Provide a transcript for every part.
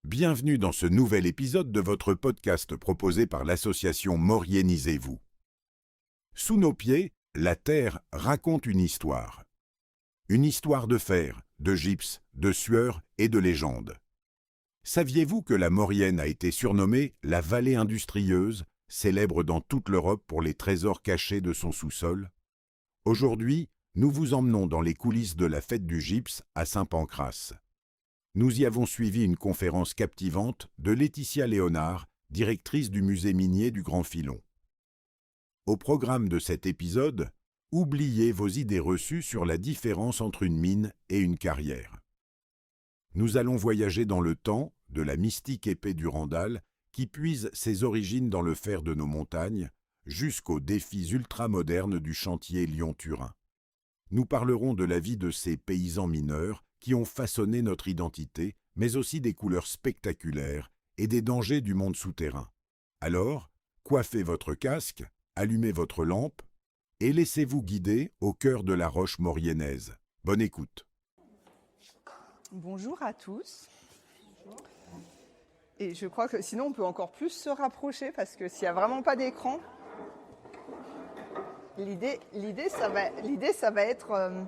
Bienvenue dans ce nouvel épisode de votre podcast proposé par l'association Mauriennisez-vous. Sous nos pieds, la Terre raconte une histoire. Une histoire de fer, de gypse, de sueur et de légende. Saviez-vous que la Maurienne a été surnommée la vallée industrieuse, célèbre dans toute l'Europe pour les trésors cachés de son sous-sol? Aujourd'hui, nous vous emmenons dans les coulisses de la fête du gypse à Saint-Pancrace. Nous y avons suivi une conférence captivante de Laetitia Léonard, directrice du musée minier du Grand Filon. Au programme de cet épisode, oubliez vos idées reçues sur la différence entre une mine et une carrière. Nous allons voyager dans le temps de la mystique épée du Randal qui puise ses origines dans le fer de nos montagnes jusqu'aux défis ultramodernes du chantier Lyon-Turin. Nous parlerons de la vie de ces paysans mineurs qui ont façonné notre identité, mais aussi des couleurs spectaculaires et des dangers du monde souterrain. Alors, coiffez votre casque, allumez votre lampe et laissez-vous guider au cœur de la roche mauriennaise. Bonne écoute. Bonjour à tous. Et je crois que sinon on peut encore plus se rapprocher parce que s'il n'y a vraiment pas d'écran, l'idée ça va être...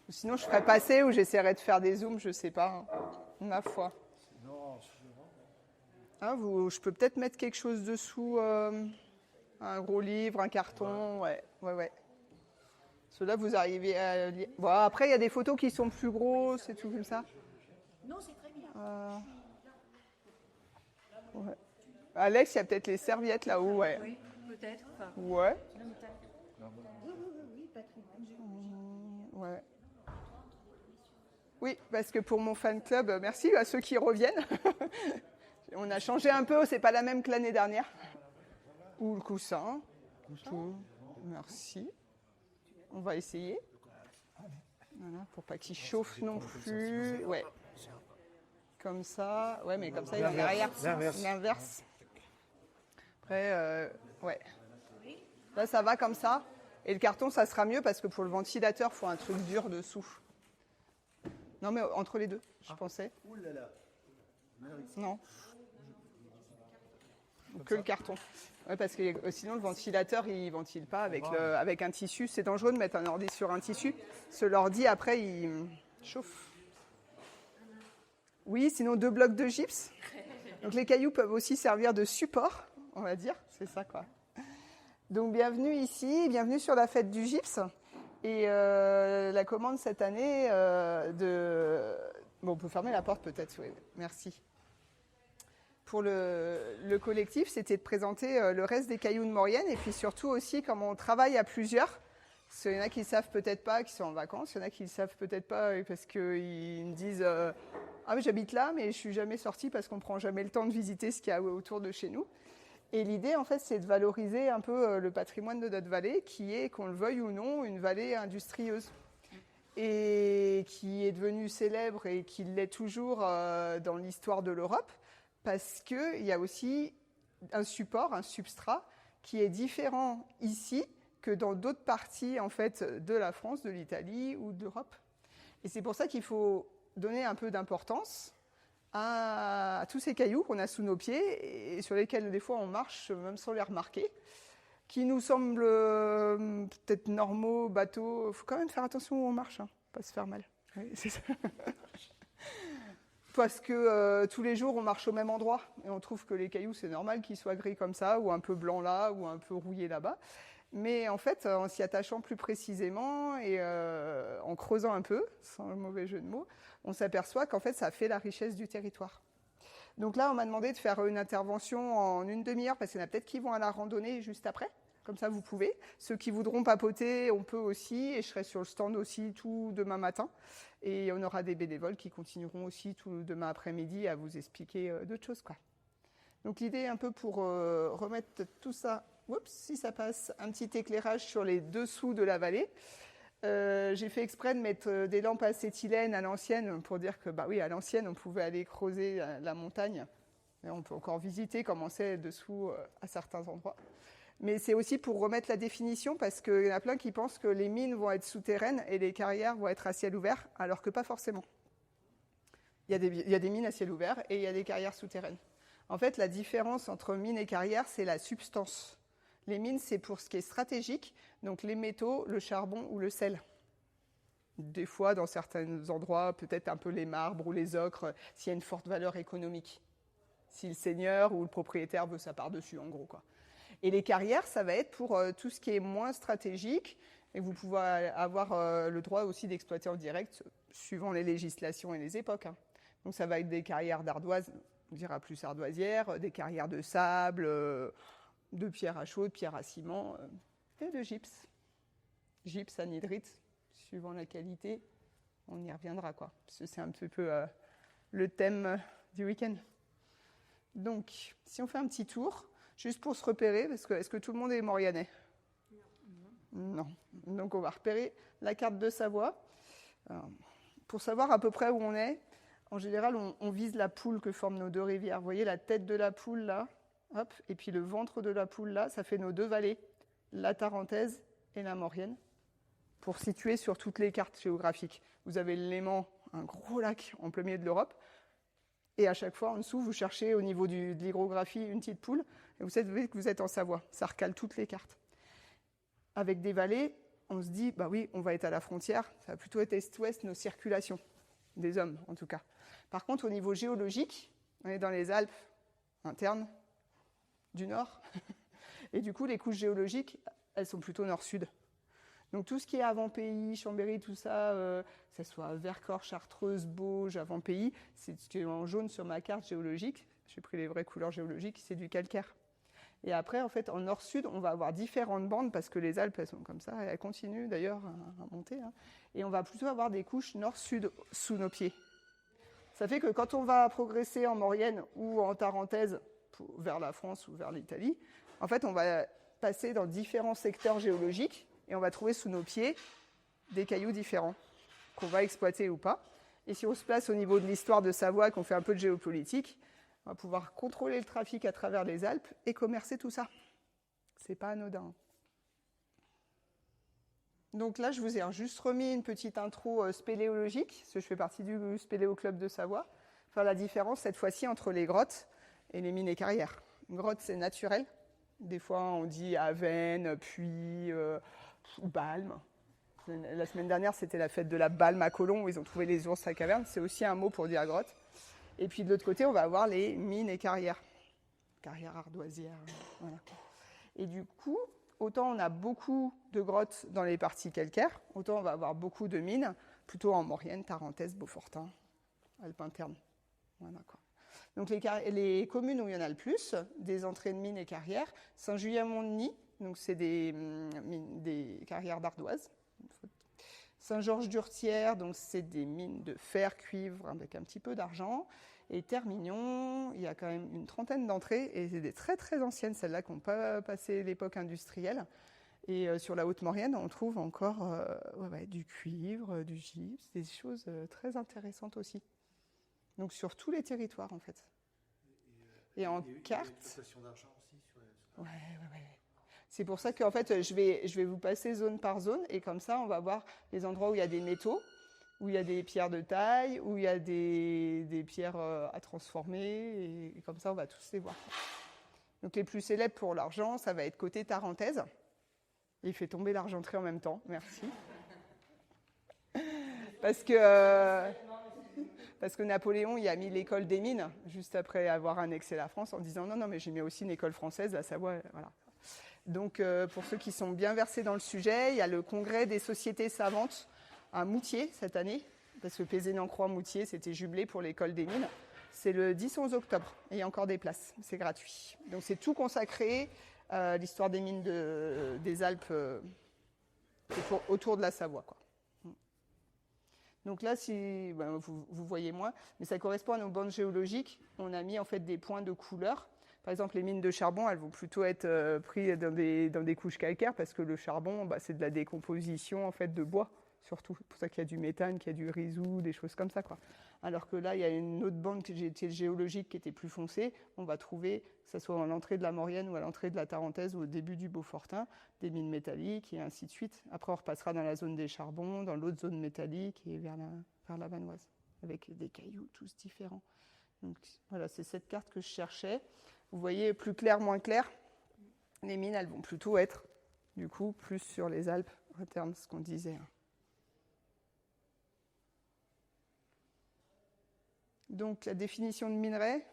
Sinon je ferai passer ou j'essaierai de faire des zooms, je sais pas, ma foi. Ah, je peux peut-être mettre quelque chose dessous, un gros livre, un carton, ouais. Ceux-là, vous arrivez à lire. Bon, après, il y a des photos qui sont plus grosses et tout comme ça. Non, c'est très bien. Ouais. Alex, il y a peut-être les serviettes là-haut, ouais. Oui, peut-être. Enfin, Ouais. oui, patrimoine. Ouais. Oui, parce que pour mon fan club, merci à ceux qui reviennent. On a changé un peu, c'est pas la même que l'année dernière. Ou le coussin. Tout. Merci. On va essayer. Voilà, pour pas qu'il chauffe non plus. Ouais. Comme ça. Ouais, mais comme ça, il est derrière. L'inverse. Après, ouais. Là, ça va comme ça. Et le carton, ça sera mieux parce que pour le ventilateur, il faut un truc dur dessous. Non, mais entre les deux, je pensais. Ouh là là. Non. Que le carton. Ouais, parce que sinon, le ventilateur, il ne ventile pas avec un tissu. C'est dangereux de mettre un ordi sur un tissu. Ce l'ordi, après, il chauffe. Oui, sinon 2 blocs de gypse. Donc les cailloux peuvent aussi servir de support, on va dire. C'est ça, quoi. Donc bienvenue ici, bienvenue sur la fête du gypse. Et la commande cette année Bon, on peut fermer la porte peut-être, oui. Merci. Pour le collectif, c'était de présenter le reste des cailloux de Maurienne et puis surtout aussi comment on travaille à plusieurs. Parce qu'il y en a qui ne savent peut-être pas, qui sont en vacances. Il y en a qui ne savent peut-être pas parce qu'ils me disent ah, mais j'habite là, mais je ne suis jamais sortie parce qu'on ne prend jamais le temps de visiter ce qu'il y a autour de chez nous. Et l'idée, en fait, c'est de valoriser un peu le patrimoine de notre vallée, qui est, qu'on le veuille ou non, une vallée industrieuse. Et qui est devenue célèbre et qui l'est toujours dans l'histoire de l'Europe, parce qu'il y a aussi un support, un substrat, qui est différent ici que dans d'autres parties en fait, de la France, de l'Italie ou de l'Europe. Et c'est pour ça qu'il faut donner un peu d'importance à tous ces cailloux qu'on a sous nos pieds et sur lesquels des fois on marche même sans les remarquer, qui nous semblent peut-être normaux, bateaux. Il faut quand même faire attention où on marche, hein, pas se faire mal. Oui, c'est ça. Parce que tous les jours on marche au même endroit et on trouve que les cailloux c'est normal qu'ils soient gris comme ça, ou un peu blanc là, ou un peu rouillé là-bas. Mais en fait, en s'y attachant plus précisément et en creusant un peu, sans le mauvais jeu de mots, on s'aperçoit qu'en fait, ça fait la richesse du territoire. Donc là, on m'a demandé de faire une intervention en une demi-heure, parce qu'il y en a peut-être qui vont à la randonnée juste après. Comme ça, vous pouvez. Ceux qui voudront papoter, on peut aussi. Et je serai sur le stand aussi tout demain matin. Et on aura des bénévoles qui continueront aussi tout demain après-midi à vous expliquer d'autres choses, quoi. Donc l'idée, un peu pour remettre tout ça, si ça passe, un petit éclairage sur les dessous de la vallée. J'ai fait exprès de mettre des lampes acétylène à l'ancienne pour dire que, bah oui, à l'ancienne, on pouvait aller creuser la montagne. Et on peut encore visiter comment c'est dessous à certains endroits. Mais c'est aussi pour remettre la définition, parce qu'il y en a plein qui pensent que les mines vont être souterraines et les carrières vont être à ciel ouvert, alors que pas forcément. Il y a des mines à ciel ouvert et il y a des carrières souterraines. En fait, la différence entre mine et carrière, c'est la substance. Les mines, c'est pour ce qui est stratégique, donc les métaux, le charbon ou le sel. Des fois, dans certains endroits, peut-être un peu les marbres ou les ocres, s'il y a une forte valeur économique. Si le seigneur ou le propriétaire veut sa part dessus, en gros, quoi. Et les carrières, ça va être pour tout ce qui est moins stratégique, et vous pouvez avoir le droit aussi d'exploiter en direct, suivant les législations et les époques. Hein. Donc ça va être des carrières d'ardoise, on dira plus ardoisières, des carrières de sable, de pierre à chaux, de pierre à ciment, et de gypse. Gypse, anhydrite, suivant la qualité, on y reviendra, quoi. Parce que c'est un petit peu le thème du week-end. Donc, si on fait un petit tour, juste pour se repérer, parce que est-ce que tout le monde est maurianais ? Non. Donc, on va repérer la carte de Savoie. Alors, pour savoir à peu près où on est, en général, on vise la poule que forment nos deux rivières. Vous voyez la tête de la poule là, hop, et puis le ventre de la poule là, ça fait nos deux vallées, la Tarentaise et la Maurienne, pour situer sur toutes les cartes géographiques. Vous avez le Léman, un gros lac en plein milieu de l'Europe, et à chaque fois, en dessous, vous cherchez au niveau de l'hygrographie une petite poule, et vous savez que vous êtes en Savoie. Ça recale toutes les cartes. Avec des vallées, on se dit, bah oui, on va être à la frontière, ça va plutôt être est-ouest, nos circulations, des hommes en tout cas. Par contre, au niveau géologique, on est dans les Alpes internes du nord, et du coup, les couches géologiques, elles sont plutôt nord-sud. Donc tout ce qui est avant-pays, Chambéry, tout ça, que ce soit Vercors, Chartreuse, Bauge, avant-pays, c'est ce qui est en jaune sur ma carte géologique. J'ai pris les vraies couleurs géologiques, c'est du calcaire. Et après, en fait, en nord-sud, on va avoir différentes bandes parce que les Alpes, elles sont comme ça, et elles continuent d'ailleurs à monter. Hein. Et on va plutôt avoir des couches nord-sud sous nos pieds. Ça fait que quand on va progresser en Maurienne ou en Tarentaise vers la France ou vers l'Italie, en fait, on va passer dans différents secteurs géologiques et on va trouver sous nos pieds des cailloux différents qu'on va exploiter ou pas. Et si on se place au niveau de l'histoire de Savoie, qu'on fait un peu de géopolitique, on va pouvoir contrôler le trafic à travers les Alpes et commercer tout ça. C'est pas anodin. Donc là, je vous ai juste remis une petite intro spéléologique, parce que je fais partie du Spéléo Club de Savoie. Faire la différence cette fois-ci entre les grottes et les mines et carrières. Une grotte, c'est naturel. Des fois, on dit Avène, puits, ou Balme. La semaine dernière, c'était la fête de la Balme à Colomb, où ils ont trouvé les ours à caverne. C'est aussi un mot pour dire grotte. Et puis de l'autre côté, on va avoir les mines et carrières. Carrières ardoisières, voilà. Et du coup, autant on a beaucoup de grottes dans les parties calcaires, autant on va avoir beaucoup de mines, plutôt en Maurienne, Tarentaise, Beaufortain, Alpes internes. Voilà, quoi. Donc les communes où il y en a le plus, des entrées de mines et carrières, Saint-Julien-Mont-Denis, donc c'est des carrières d'ardoise. Saint-Georges-d'Urtière, donc c'est des mines de fer, cuivre, avec un petit peu d'argent. Et Termignon, il y a quand même une trentaine d'entrées, et c'est des très très anciennes, celles-là qui n'ont pas passé l'époque industrielle. Et sur la Haute-Maurienne, on trouve encore du cuivre, du gypse, des choses très intéressantes aussi. Donc sur tous les territoires en fait. Et en carte. Il y a une prestation d'argent aussi sur la... Ouais. C'est pour ça qu'en fait, je vais vous passer zone par zone, et comme ça, on va voir les endroits où il y a des métaux, où il y a des pierres de taille, où il y a des pierres à transformer, et comme ça, on va tous les voir. Donc les plus célèbres pour l'argent, ça va être côté Tarentaise. Il fait tomber l'argenterie en même temps, merci. Parce que Napoléon, il a mis l'école des mines, juste après avoir annexé la France, en disant non, mais j'ai mis aussi une école française à Savoie, voilà. Donc, pour ceux qui sont bien versés dans le sujet, il y a le congrès des sociétés savantes à Moutier cette année, parce que Pézénancroix-Moutier, c'était jumelé pour l'école des mines. C'est le 10-11 octobre, et il y a encore des places, c'est gratuit. Donc, c'est tout consacré à l'histoire des mines des Alpes autour de la Savoie, quoi. Donc là, vous voyez moins, mais ça correspond à nos bandes géologiques. On a mis en fait des points de couleur. Par exemple, les mines de charbon, elles vont plutôt être prises dans des couches calcaires parce que le charbon, c'est de la décomposition en fait de bois, surtout. C'est pour ça qu'il y a du méthane, qu'il y a du réseau, des choses comme ça, quoi. Alors que là, il y a une autre bande géologique qui était plus foncée. On va trouver, que ce soit à l'entrée de la Maurienne ou à l'entrée de la Tarentaise ou au début du Beaufortain, des mines métalliques et ainsi de suite. Après, on repassera dans la zone des charbons, dans l'autre zone métallique et vers la Vanoise. avec des cailloux tous différents. Donc voilà, c'est cette carte que je cherchais. Vous voyez, plus clair, moins clair. Les mines, elles vont plutôt être, du coup, plus sur les Alpes, en termes de ce qu'on disait. Donc la définition de minerai,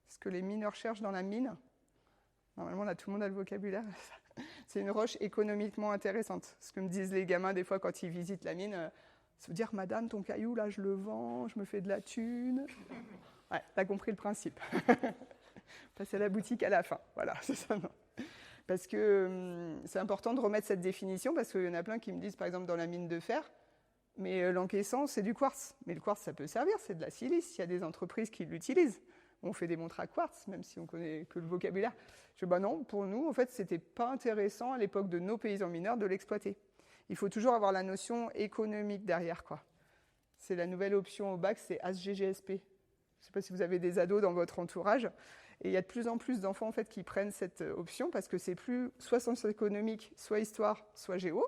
ce que les mineurs cherchent dans la mine, normalement là tout le monde a le vocabulaire, c'est une roche économiquement intéressante. Ce que me disent les gamins des fois quand ils visitent la mine, se dire madame ton caillou là je le vends, je me fais de la thune. Ouais, t'as compris le principe. Passer à la boutique à la fin, voilà, c'est ça. Non. Parce que c'est important de remettre cette définition parce qu'il y en a plein qui me disent par exemple dans la mine de fer, mais l'encaissant, c'est du quartz. Mais le quartz, ça peut servir, c'est de la silice. Il y a des entreprises qui l'utilisent. On fait des montres à quartz, même si on connaît que le vocabulaire. Je dis, bah non, pour nous, en fait, c'était pas intéressant à l'époque de nos paysans mineurs de l'exploiter. Il faut toujours avoir la notion économique derrière, quoi. C'est la nouvelle option au bac, c'est ASGGSP. Je ne sais pas si vous avez des ados dans votre entourage. Et il y a de plus en plus d'enfants, en fait, qui prennent cette option parce que c'est plus soit sciences économiques, soit histoire, soit géo,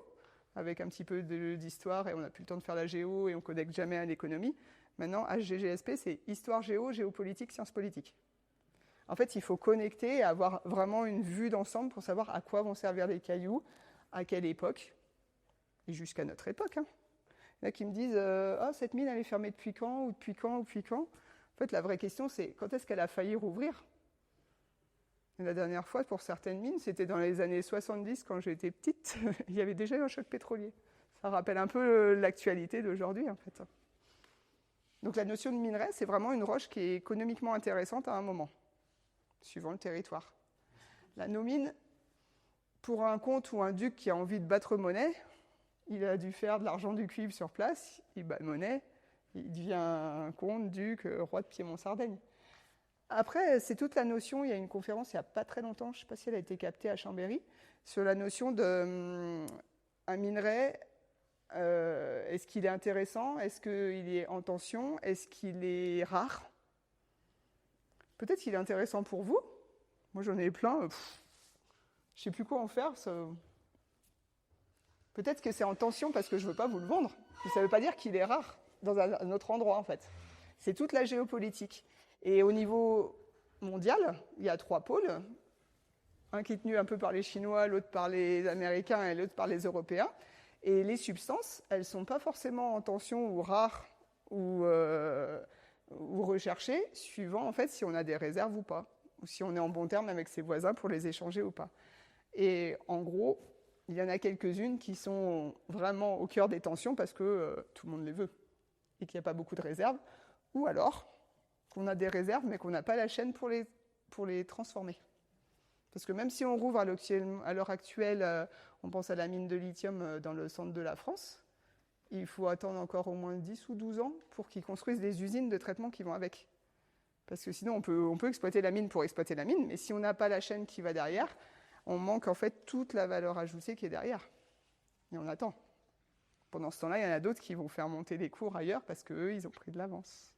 avec un petit peu d'histoire et on n'a plus le temps de faire la géo et on ne connecte jamais à l'économie. Maintenant, HGGSP, c'est histoire, géo, géopolitique, sciences politiques. En fait, il faut connecter et avoir vraiment une vue d'ensemble pour savoir à quoi vont servir les cailloux, à quelle époque, et jusqu'à notre époque. Hein. Il y en a qui me disent « cette mine, elle est fermée depuis quand, ou depuis quand, ou depuis quand ?» En fait, la vraie question, c'est quand est-ce qu'elle a failli rouvrir ? Et la dernière fois, pour certaines mines, c'était dans les années 70, quand j'étais petite, il y avait déjà eu un choc pétrolier. Ça rappelle un peu l'actualité d'aujourd'hui, en fait. Donc la notion de minerai, c'est vraiment une roche qui est économiquement intéressante à un moment, suivant le territoire. La nomine, pour un comte ou un duc qui a envie de battre monnaie, il a dû faire de l'argent du cuivre sur place, il bat monnaie, il devient un comte, duc, roi de Piémont-Sardaigne. Après, c'est toute la notion, il y a une conférence il n'y a pas très longtemps, je ne sais pas si elle a été captée à Chambéry, sur la notion d'un minerai, est-ce qu'il est intéressant, est-ce qu'il est en tension, est-ce qu'il est rare ? Peut-être qu'il est intéressant pour vous, moi j'en ai plein, je ne sais plus quoi en faire. Ça... Peut-être que c'est en tension parce que je ne veux pas vous le vendre, mais ça ne veut pas dire qu'il est rare dans un autre endroit en fait. C'est toute la géopolitique. Et au niveau mondial, il y a 3 pôles. Un qui est tenu un peu par les Chinois, l'autre par les Américains et l'autre par les Européens. Et les substances, elles ne sont pas forcément en tension ou rares ou recherchées, suivant en fait si on a des réserves ou pas, ou si on est en bon terme avec ses voisins pour les échanger ou pas. Et en gros, il y en a quelques-unes qui sont vraiment au cœur des tensions parce que tout le monde les veut et qu'il n'y a pas beaucoup de réserves. Ou alors qu'on a des réserves mais qu'on n'a pas la chaîne pour les transformer. Parce que même si on rouvre à l'heure actuelle, on pense à la mine de lithium dans le centre de la France, il faut attendre encore au moins 10 ou 12 ans pour qu'ils construisent des usines de traitement qui vont avec. Parce que sinon, on peut exploiter la mine pour exploiter la mine, mais si on n'a pas la chaîne qui va derrière, on manque en fait toute la valeur ajoutée qui est derrière. Et on attend. Pendant ce temps-là, il y en a d'autres qui vont faire monter les cours ailleurs parce qu'eux, ils ont pris de l'avance.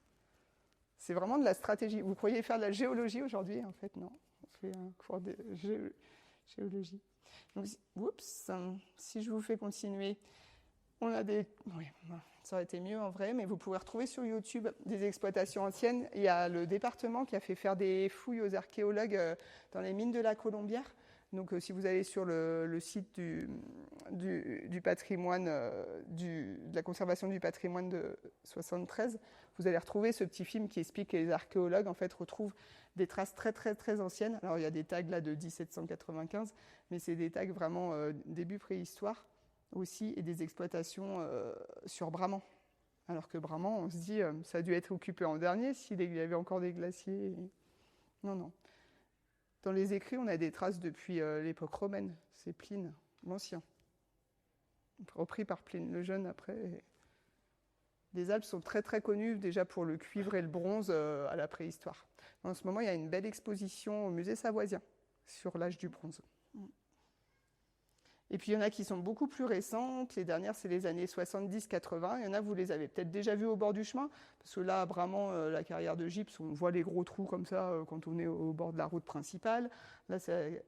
C'est vraiment de la stratégie. Vous croyez faire de la géologie aujourd'hui ? En fait, non. On fait un cours de géologie. Donc, si je vous fais continuer, on a des... Oui, ça aurait été mieux en vrai, mais vous pouvez retrouver sur YouTube des exploitations anciennes. Il y a le département qui a fait faire des fouilles aux archéologues dans les mines de la Colombière. Donc, si vous allez sur le site du patrimoine, de la conservation du patrimoine de 73, vous allez retrouver ce petit film qui explique que les archéologues, en fait, retrouvent des traces très, très, très anciennes. Alors, il y a des tags là de 1795, mais c'est des tags vraiment début préhistoire aussi, et des exploitations sur Bramant. Alors que Bramant, on se dit, ça a dû être occupé en dernier, s'il y avait encore des glaciers. Non, non. Dans les écrits, on a des traces depuis l'époque romaine. C'est Pline, l'ancien. Repris par Pline le Jeune après. Les Alpes sont très très connues déjà pour le cuivre et le bronze à la préhistoire. En ce moment, il y a une belle exposition au musée Savoisien sur l'âge du bronze. Et puis il y en a qui sont beaucoup plus récentes. Les dernières, c'est les années 70-80. Il y en a, vous les avez peut-être déjà vues au bord du chemin. Parce que là, vraiment, la carrière de gypse, on voit les gros trous comme ça quand on est au bord de la route principale. Là, c'est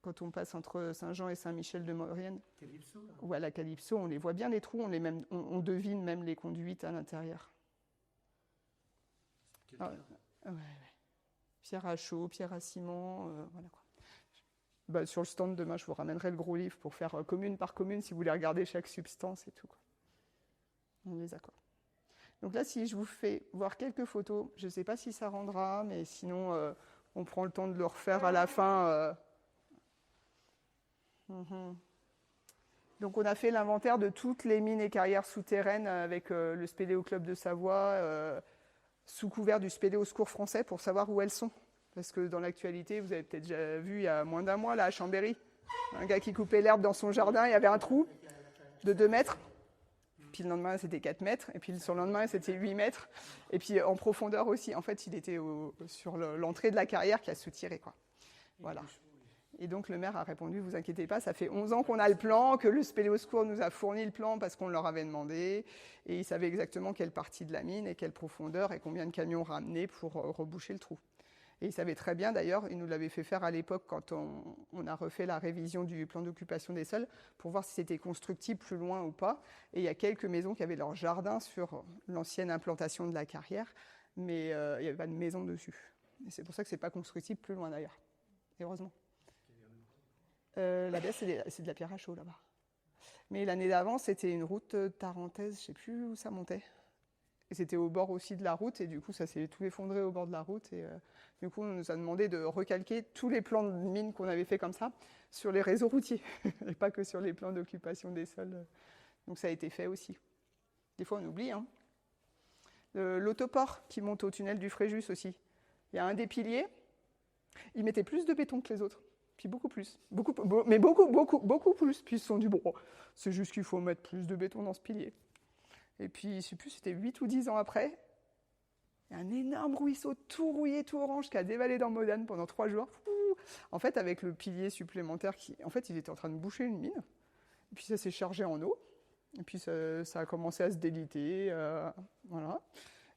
quand on passe entre Saint-Jean et Saint-Michel-de-Maurienne. Calypso, là. Ou à la Calypso, on les voit bien les trous. On devine même les conduites à l'intérieur. Ah, ouais. Pierre à chaud, pierre à ciment, voilà quoi. Bah, sur le stand demain, je vous ramènerai le gros livre pour faire commune par commune si vous voulez regarder chaque substance et tout, quoi. On les a quoi. Donc là, si je vous fais voir quelques photos, je ne sais pas si ça rendra, mais sinon, on prend le temps de le refaire à la fin. Donc on a fait l'inventaire de toutes les mines et carrières souterraines avec le Spéléo Club de Savoie, sous couvert du Spéléo Secours français, pour savoir où elles sont. Parce que dans l'actualité, vous avez peut-être déjà vu, il y a moins d'un mois, là, à Chambéry, un gars qui coupait l'herbe dans son jardin, il y avait un trou de 2 mètres. Puis le lendemain, c'était 4 mètres. Et puis sur le lendemain, c'était 8 mètres. Et puis en profondeur aussi. En fait, il était sur l'entrée de la carrière qui a soutiré, quoi. Voilà. Et donc le maire a répondu, vous inquiétez pas, ça fait 11 ans qu'on a le plan, que le Spéléo Secours nous a fourni le plan parce qu'on leur avait demandé. Et ils savaient exactement quelle partie de la mine et quelle profondeur et combien de camions ramener pour reboucher le trou. Et ils savaient très bien, d'ailleurs, ils nous l'avaient fait faire à l'époque quand on a refait la révision du plan d'occupation des sols pour voir si c'était constructible plus loin ou pas. Et il y a quelques maisons qui avaient leur jardin sur l'ancienne implantation de la carrière, mais il n'y avait pas de maison dessus. Et c'est pour ça que ce n'est pas constructible plus loin, d'ailleurs. Et heureusement. La baisse, c'est de la pierre à chaud, là-bas. Mais l'année d'avant, c'était une route tarentaise, je ne sais plus où ça montait. Et c'était au bord aussi de la route, et du coup, ça s'est tout effondré au bord de la route. Et du coup, on nous a demandé de recalquer tous les plans de mines qu'on avait fait comme ça sur les réseaux routiers, et pas que sur les plans d'occupation des sols. Donc ça a été fait aussi. Des fois, on oublie. Hein. L'autoport qui monte au tunnel du Fréjus aussi. Il y a un des piliers, ils mettaient plus de béton que les autres. Puis beaucoup plus. Beaucoup plus. Puis ils se sont dit, bon, c'est juste qu'il faut mettre plus de béton dans ce pilier. Et puis, je ne sais plus, c'était 8 ou 10 ans après, il y a un énorme ruisseau tout rouillé, tout orange, qui a dévalé dans Modane pendant 3 jours. En fait, avec le pilier supplémentaire, en fait, il était en train de boucher une mine. Et puis, ça s'est chargé en eau. Et puis, ça a commencé à se déliter. Voilà.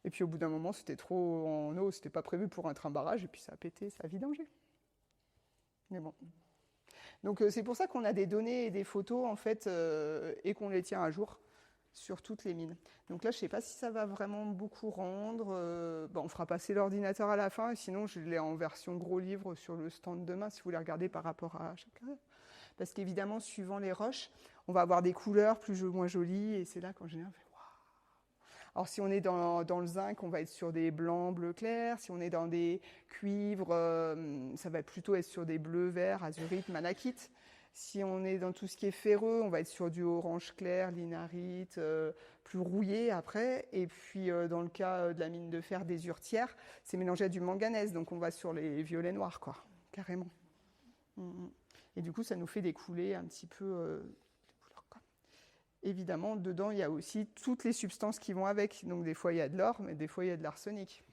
Et puis, au bout d'un moment, c'était trop en eau. C'était pas prévu pour être un barrage. Et puis, ça a pété, ça a vidangé. Mais bon. Donc, c'est pour ça qu'on a des données et des photos, en fait, et qu'on les tient à jour sur toutes les mines. Donc là, je ne sais pas si ça va vraiment beaucoup rendre. On fera passer l'ordinateur à la fin, et sinon, je l'ai en version gros livre sur le stand demain, si vous voulez regarder par rapport à chaque carrière. Parce qu'évidemment, suivant les roches, on va avoir des couleurs plus ou moins jolies, et c'est là qu'en général, on fait waouh. Alors, si on est dans le zinc, on va être sur des blancs, bleu clair. Si on est dans des cuivres, ça va plutôt être sur des bleus, verts, azurite, malachite. Si on est dans tout ce qui est ferreux, on va être sur du orange clair, linarite, plus rouillé après. Et puis dans le cas de la mine de fer des Urtières, c'est mélangé à du manganèse, donc on va sur les violets noirs, quoi, carrément. Et du coup, ça nous fait des coulées un petit peu les couleurs, quoi. Évidemment, dedans, il y a aussi toutes les substances qui vont avec. Donc des fois, il y a de l'or, mais des fois, il y a de l'arsenic.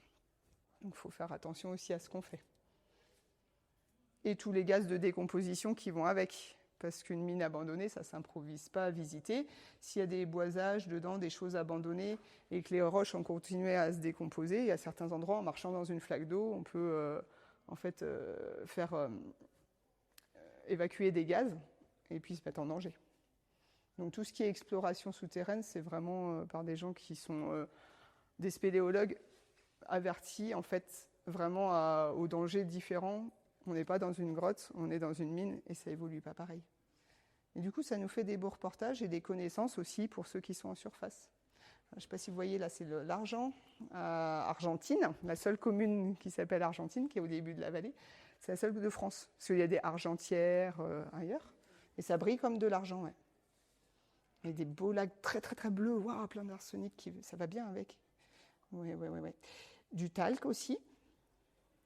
Donc il faut faire attention aussi à ce qu'on fait. Et tous les gaz de décomposition qui vont avec. Parce qu'une mine abandonnée, ça ne s'improvise pas à visiter. S'il y a des boisages dedans, des choses abandonnées, et que les roches ont continué à se décomposer, il y a certains endroits, en marchant dans une flaque d'eau, on peut faire évacuer des gaz et puis se mettre en danger. Donc tout ce qui est exploration souterraine, c'est vraiment par des gens qui sont des spéléologues avertis, en fait, vraiment aux dangers différents. On n'est pas dans une grotte, on est dans une mine et ça évolue pas pareil. Et du coup, ça nous fait des beaux reportages et des connaissances aussi pour ceux qui sont en surface. Je ne sais pas si vous voyez, là, c'est l'Argent, Argentine, la seule commune qui s'appelle Argentine, qui est au début de la vallée. C'est la seule de France, parce qu'il y a des argentières ailleurs. Et ça brille comme de l'argent, ouais. Il y a des beaux lacs très, très, très bleus, waouh, plein d'arsenic, ça va bien avec. Oui. Du talc aussi.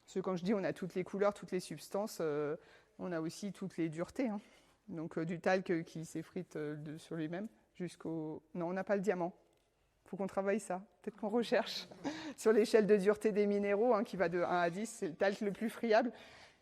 Parce que quand je dis on a toutes les couleurs, toutes les substances, on a aussi toutes les duretés. Hein. Donc du talc qui s'effrite sur lui-même jusqu'au... Non, on n'a pas le diamant. Il faut qu'on travaille ça. Peut-être qu'on recherche. Sur l'échelle de dureté des minéraux, qui va de 1 à 10, c'est le talc le plus friable.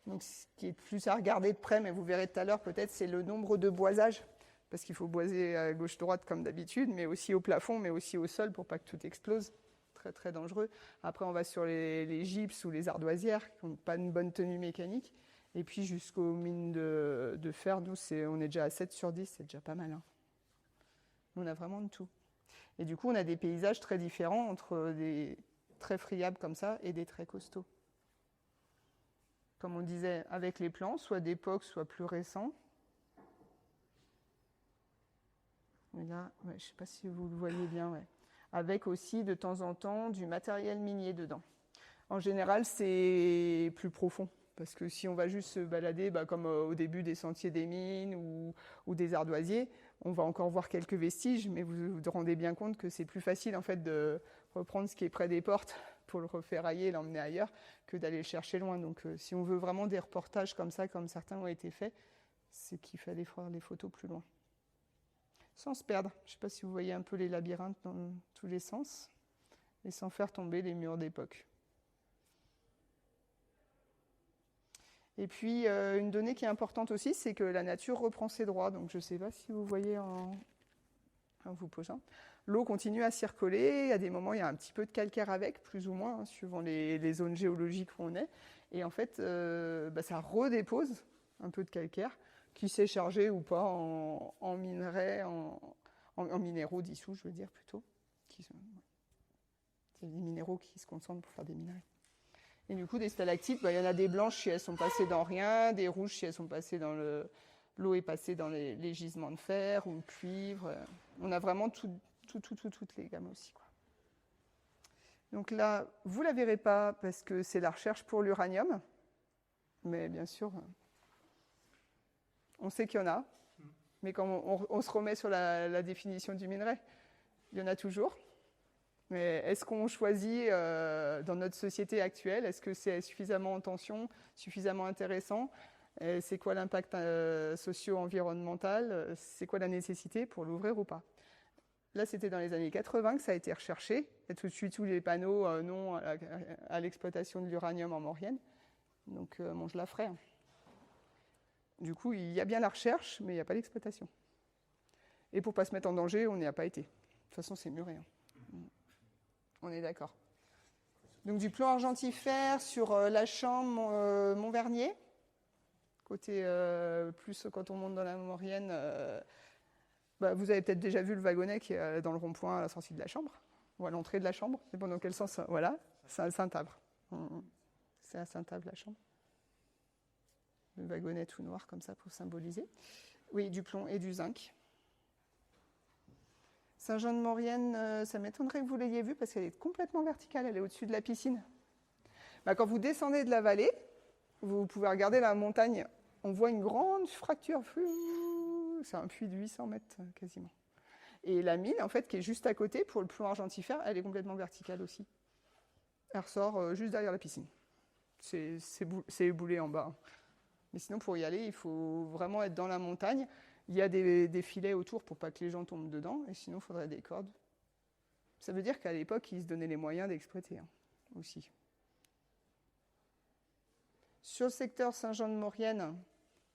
Donc ce qui est plus à regarder de près, mais vous verrez tout à l'heure peut-être, c'est le nombre de boisages. Parce qu'il faut boiser à gauche-droite comme d'habitude, mais aussi au plafond, mais aussi au sol pour pas que tout explose. Très, très dangereux. Après, on va sur les gypses ou les ardoisières qui n'ont pas une bonne tenue mécanique. Et puis, jusqu'aux mines de fer, nous, on est déjà à 7 sur 10, c'est déjà pas mal. Hein. On a vraiment de tout. Et du coup, on a des paysages très différents entre très friables comme ça et des très costauds. Comme on disait, avec les plans, soit d'époque, soit plus récents. Et là, ouais, je ne sais pas si vous le voyez bien, ouais. Avec aussi de temps en temps du matériel minier dedans. En général, c'est plus profond. Parce que si on va juste se balader, comme au début des sentiers des mines ou des ardoisiers, on va encore voir quelques vestiges, mais vous vous rendez bien compte que c'est plus facile en fait de reprendre ce qui est près des portes pour le referrailler et l'emmener ailleurs que d'aller le chercher loin. Donc si on veut vraiment des reportages comme ça, comme certains ont été faits, c'est qu'il fallait faire les photos plus loin. Sans se perdre. Je ne sais pas si vous voyez un peu les labyrinthes dans tous les sens, et sans faire tomber les murs d'époque. Et puis, une donnée qui est importante aussi, c'est que la nature reprend ses droits. Donc, je ne sais pas si vous voyez en vous posant. L'eau continue à circuler. À des moments, il y a un petit peu de calcaire avec, plus ou moins, hein, suivant les zones géologiques où on est. Et en fait, ça redépose un peu de calcaire qui s'est chargé ou pas en minerais, en minéraux dissous, je veux dire plutôt. C'est des minéraux qui se concentrent pour faire des minerais. Et du coup, des stalactites, il y en a des blanches si elles sont passées dans rien, des rouges si elles sont passées dans l'eau est passée dans les gisements de fer ou le cuivre. On a vraiment toutes les gammes aussi, quoi. Donc là, vous ne la verrez pas parce que c'est la recherche pour l'uranium. Mais bien sûr, on sait qu'il y en a. Mais quand on se remet sur la définition du minerai, il y en a toujours. Mais est-ce qu'on choisit dans notre société actuelle, est-ce que c'est suffisamment en tension, suffisamment intéressant? C'est quoi l'impact socio-environnemental? C'est quoi la nécessité pour l'ouvrir ou pas? Là, c'était dans les années 80 que ça a été recherché. Il y a tout de suite tous les panneaux non à l'exploitation de l'uranium en Maurienne. Donc, je la ferai. Du coup, il y a bien la recherche, mais il n'y a pas l'exploitation. Et pour ne pas se mettre en danger, on n'y a pas été. De toute façon, c'est muré. On est d'accord. Donc du plomb argentifère sur la chambre Montvernier, côté plus quand on monte dans la Maurienne. Vous avez peut-être déjà vu le wagonnet qui est dans le rond-point à la sortie de la chambre, ou à l'entrée de la chambre. C'est dans quel sens? Voilà, c'est à Saint-Abre. C'est à Saint-Abre la chambre. Le wagonnet tout noir comme ça pour symboliser. Oui, du plomb et du zinc. Saint-Jean-de-Maurienne, ça m'étonnerait que vous l'ayez vue parce qu'elle est complètement verticale, elle est au-dessus de la piscine. Quand vous descendez de la vallée, vous pouvez regarder la montagne, on voit une grande fracture, c'est un puits de 800 mètres quasiment. Et la mine, en fait, qui est juste à côté, pour le plomb argentifère, elle est complètement verticale aussi. Elle ressort juste derrière la piscine. C'est éboulé en bas. Mais sinon, pour y aller, il faut vraiment être dans la montagne. Il y a des filets autour pour pas que les gens tombent dedans, et sinon, il faudrait des cordes. Ça veut dire qu'à l'époque, ils se donnaient les moyens d'exploiter aussi. Sur le secteur Saint-Jean-de-Maurienne,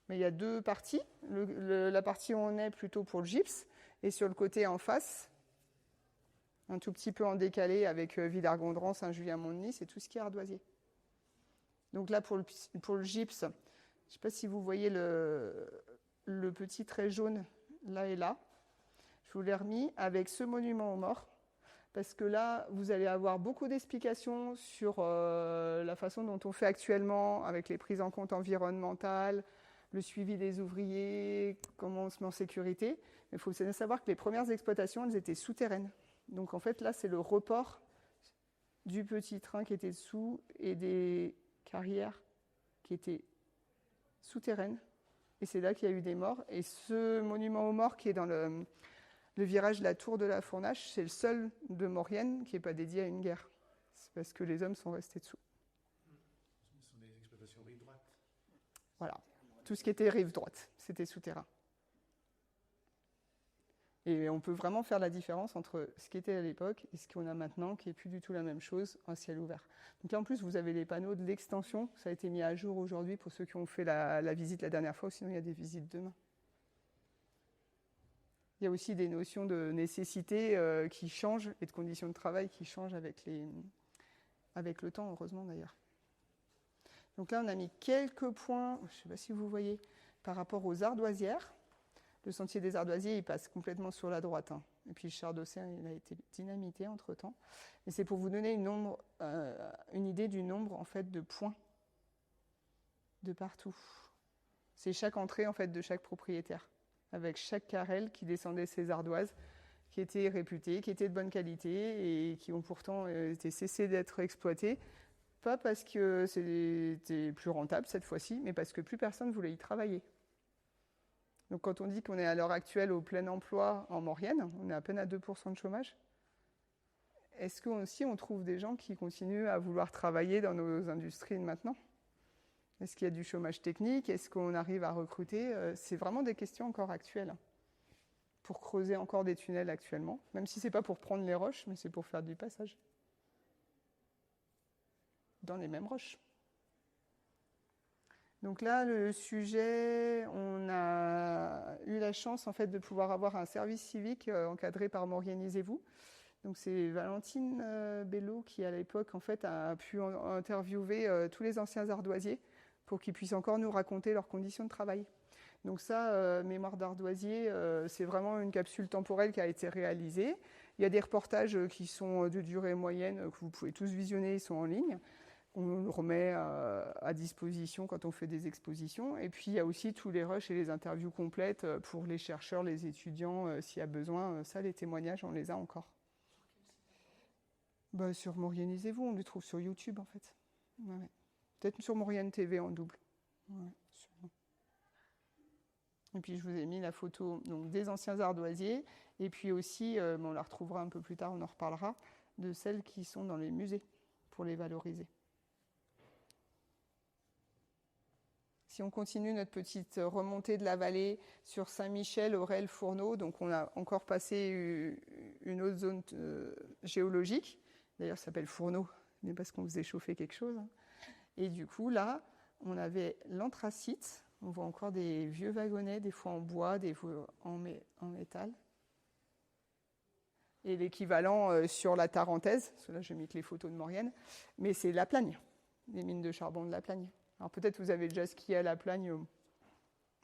il y a deux parties. La partie où on est plutôt pour le gypse, et sur le côté en face, un tout petit peu en décalé avec Villargondran, Saint-Julien-Mont-de-Nice, c'est tout ce qui est ardoisier. Donc là, pour le gypse, je ne sais pas si vous voyez le petit trait jaune là et là. Je vous l'ai remis avec ce monument aux morts, parce que là, vous allez avoir beaucoup d'explications sur la façon dont on fait actuellement avec les prises en compte environnementales, le suivi des ouvriers, comment on se met en sécurité. Mais il faut savoir que les premières exploitations, elles étaient souterraines. Donc en fait, là, c'est le report du petit train qui était dessous et des carrières qui étaient souterraines. Et c'est là qu'il y a eu des morts. Et ce monument aux morts qui est dans le virage de la tour de la Fournache, c'est le seul de Maurienne qui n'est pas dédié à une guerre. C'est parce que les hommes sont restés dessous. Ce sont des exploitations rive droite. Voilà. Tout ce qui était rive droite, c'était souterrain. Et on peut vraiment faire la différence entre ce qui était à l'époque et ce qu'on a maintenant, qui n'est plus du tout la même chose, en ciel ouvert. Donc là, en plus, vous avez les panneaux de l'extension. Ça a été mis à jour aujourd'hui pour ceux qui ont fait la visite la dernière fois, ou sinon il y a des visites demain. Il y a aussi des notions de nécessité qui changent et de conditions de travail qui changent avec le temps, heureusement d'ailleurs. Donc là, on a mis quelques points, je ne sais pas si vous voyez, par rapport aux ardoisières. Le sentier des ardoisiers, il passe complètement sur la droite. Et puis le char d'Océan, il a été dynamité entre-temps. Et c'est pour vous donner une idée du nombre en fait, de points de partout. C'est chaque entrée en fait, de chaque propriétaire, avec chaque carrel qui descendait ses ardoises, qui étaient réputées, qui étaient de bonne qualité et qui ont pourtant été cessées d'être exploitées. Pas parce que c'était plus rentable cette fois-ci, mais parce que plus personne voulait y travailler. Donc quand on dit qu'on est à l'heure actuelle au plein emploi en Maurienne, on est à peine à 2% de chômage. Est-ce qu'aussi on trouve des gens qui continuent à vouloir travailler dans nos industries de maintenant ? Est-ce qu'il y a du chômage technique ? Est-ce qu'on arrive à recruter ? C'est vraiment des questions encore actuelles. Pour creuser encore des tunnels actuellement, même si ce n'est pas pour prendre les roches, mais c'est pour faire du passage. Dans les mêmes roches. Donc là, le sujet, on a eu la chance en fait, de pouvoir avoir un service civique encadré par Mauriennisez-vous. Donc c'est Valentine Bello qui, à l'époque, en fait, a pu interviewer tous les anciens ardoisiers pour qu'ils puissent encore nous raconter leurs conditions de travail. Donc ça, Mémoire d'ardoisier, c'est vraiment une capsule temporelle qui a été réalisée. Il y a des reportages qui sont de durée moyenne, que vous pouvez tous visionner, ils sont en ligne. On le remet à disposition quand on fait des expositions. Et puis, il y a aussi tous les rushs et les interviews complètes pour les chercheurs, les étudiants, s'il y a besoin. Ça, les témoignages, on les a encore. Sur Mauriennisez-vous, on les trouve sur YouTube, en fait. Ouais. Peut-être sur Maurienne TV en double. Ouais, sûrement. Et puis, je vous ai mis la photo donc, des anciens ardoisiers. Et puis aussi, on la retrouvera un peu plus tard, on en reparlera, de celles qui sont dans les musées pour les valoriser. Si on continue notre petite remontée de la vallée sur Saint-Michel, Aurel, Fourneau, donc on a encore passé une autre zone géologique. D'ailleurs, ça s'appelle Fourneau, mais parce qu'on faisait chauffer quelque chose. Et du coup, là, on avait l'anthracite. On voit encore des vieux wagonnets, des fois en bois, des fois en métal. Et l'équivalent sur la Tarentaise, parce que là, j'ai mis que les photos de Maurienne, mais c'est La Plagne, les mines de charbon de La Plagne. Alors peut-être vous avez déjà skié à La Plagne.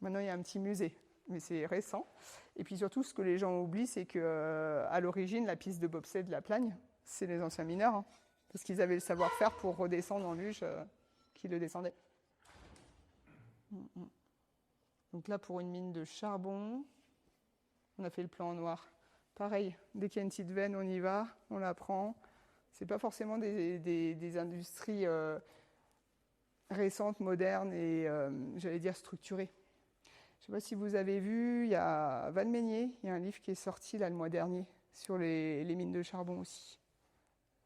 Maintenant, il y a un petit musée, mais c'est récent. Et puis surtout, ce que les gens oublient, c'est qu'à l'origine, la piste de bobsleigh de La Plagne, c'est les anciens mineurs, hein, parce qu'ils avaient le savoir-faire pour redescendre en luge qui le descendaient. Donc là, pour une mine de charbon, on a fait le plan en noir. Pareil, dès qu'il y a une petite veine, on y va, on la prend. Ce n'est pas forcément des industries récentes, modernes et, j'allais dire, structurées. Je ne sais pas si vous avez vu, il y a Van Meigner, il y a un livre qui est sorti là, le mois dernier sur les mines de charbon aussi.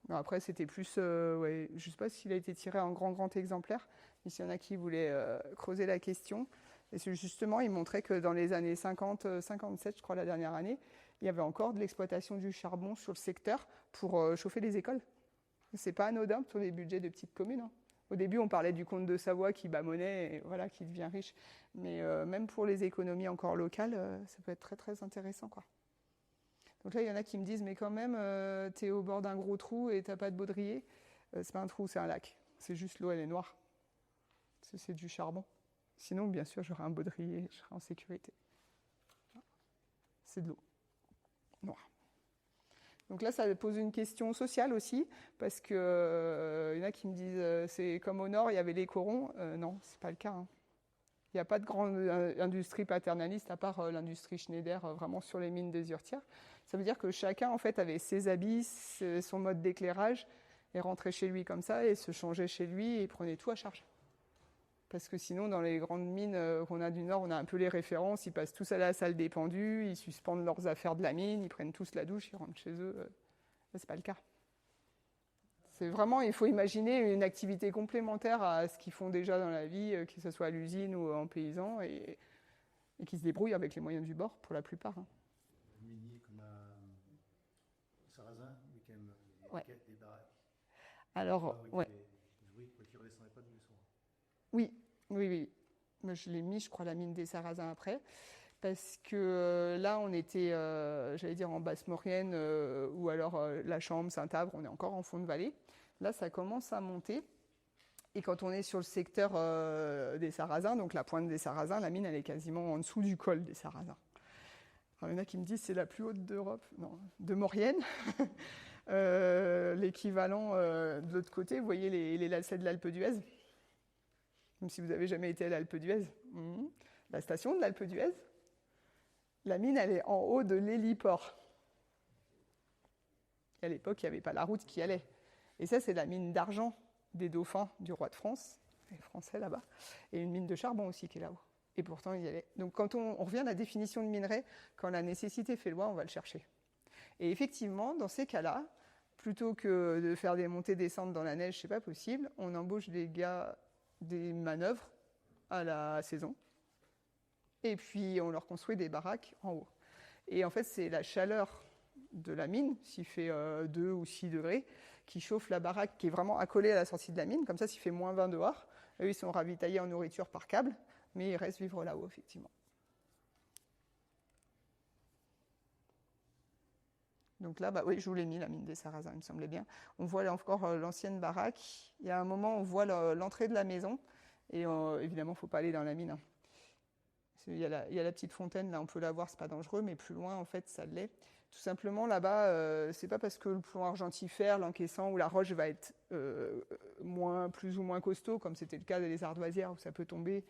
Alors après, c'était plus, je ne sais pas s'il a été tiré en grand exemplaire, mais s'il y en a qui voulaient creuser la question. Et justement, il montrait que dans les années 50, 57, je crois la dernière année, il y avait encore de l'exploitation du charbon sur le secteur pour chauffer les écoles. Ce n'est pas anodin sur les budgets de petites communes. Hein. Au début, on parlait du comte de Savoie qui bâmonnait et voilà, qui devient riche. Mais même pour les économies encore locales, ça peut être très, très intéressant, quoi. Donc là, il y en a qui me disent, mais quand même, tu es au bord d'un gros trou et tu n'as pas de baudrier. C'est pas un trou, c'est un lac. C'est juste l'eau, elle est noire. C'est du charbon. Sinon, bien sûr, j'aurais un baudrier, je serais en sécurité. C'est de l'eau noire. Donc là, ça pose une question sociale aussi, parce qu'il y en a qui me disent, c'est comme au nord, il y avait les corons. Non, ce n'est pas le cas. Hein. Il n'y a pas de grande industrie paternaliste, à part l'industrie Schneider, vraiment sur les mines des Urtières. Ça veut dire que chacun, en fait, avait ses habits, son mode d'éclairage, et rentrait chez lui comme ça, et se changeait chez lui, et prenait tout à charge. Parce que sinon, dans les grandes mines qu'on a du Nord, on a un peu les références. Ils passent tous à la salle des pendus, ils suspendent leurs affaires de la mine, ils prennent tous la douche, ils rentrent chez eux. Là, c'est pas le cas. C'est vraiment, il faut imaginer une activité complémentaire à ce qu'ils font déjà dans la vie, que ce soit à l'usine ou en paysan, et qui se débrouillent avec les moyens du bord pour la plupart. Hein. Minier comme à Sarrazin, mais quand même des baraques. Alors, ouais. Des ouvriers qui ne redescendaient pas d'où ils sont. Oui. Moi, je l'ai mis, je crois, la mine des Sarrasins après. Parce que là, on était, j'allais dire, en Basse-Maurienne ou alors la Chambre, Saint-Avre, on est encore en fond de vallée. Là, ça commence à monter. Et quand on est sur le secteur des Sarrasins, donc la pointe des Sarrasins, la mine, elle est quasiment en dessous du col des Sarrasins. Alors, il y en a qui me disent que c'est la plus haute d'Europe, non, de Maurienne. L'équivalent de l'autre côté, vous voyez les lacets de l'Alpe d'Huez. Même si vous n'avez jamais été à l'Alpe d'Huez. La station de l'Alpe d'Huez, la mine, elle est en haut de l'héliport. Et à l'époque, il n'y avait pas la route qui allait. Et ça, c'est la mine d'argent des dauphins du roi de France, les Français là-bas, et une mine de charbon aussi qui est là-haut. Et pourtant, il y allait. Donc quand on revient à la définition de minerai, quand la nécessité fait loi, on va le chercher. Et effectivement, dans ces cas-là, plutôt que de faire des montées-descentes dans la neige, c'est pas possible, on embauche des gars, des manœuvres à la saison, et puis on leur construit des baraques en haut. Et en fait, c'est la chaleur de la mine, s'il fait 2 ou 6 degrés, qui chauffe la baraque qui est vraiment accolée à la sortie de la mine. Comme ça, s'il fait moins 20 dehors, eux, ils sont ravitaillés en nourriture par câble, mais ils restent vivre là-haut, effectivement. Donc là, oui, je vous l'ai mis, la mine des Sarrasins, il me semblait bien. On voit là encore l'ancienne baraque. Il y a un moment, on voit l'entrée de la maison. Et évidemment, il ne faut pas aller dans la mine. Il y a la petite fontaine, là, on peut la voir, ce n'est pas dangereux, mais plus loin, en fait, ça l'est. Tout simplement, là-bas, ce n'est pas parce que le plomb argentifère, l'encaissant ou la roche va être plus ou moins costaud, comme c'était le cas des ardoisières où ça peut tomber,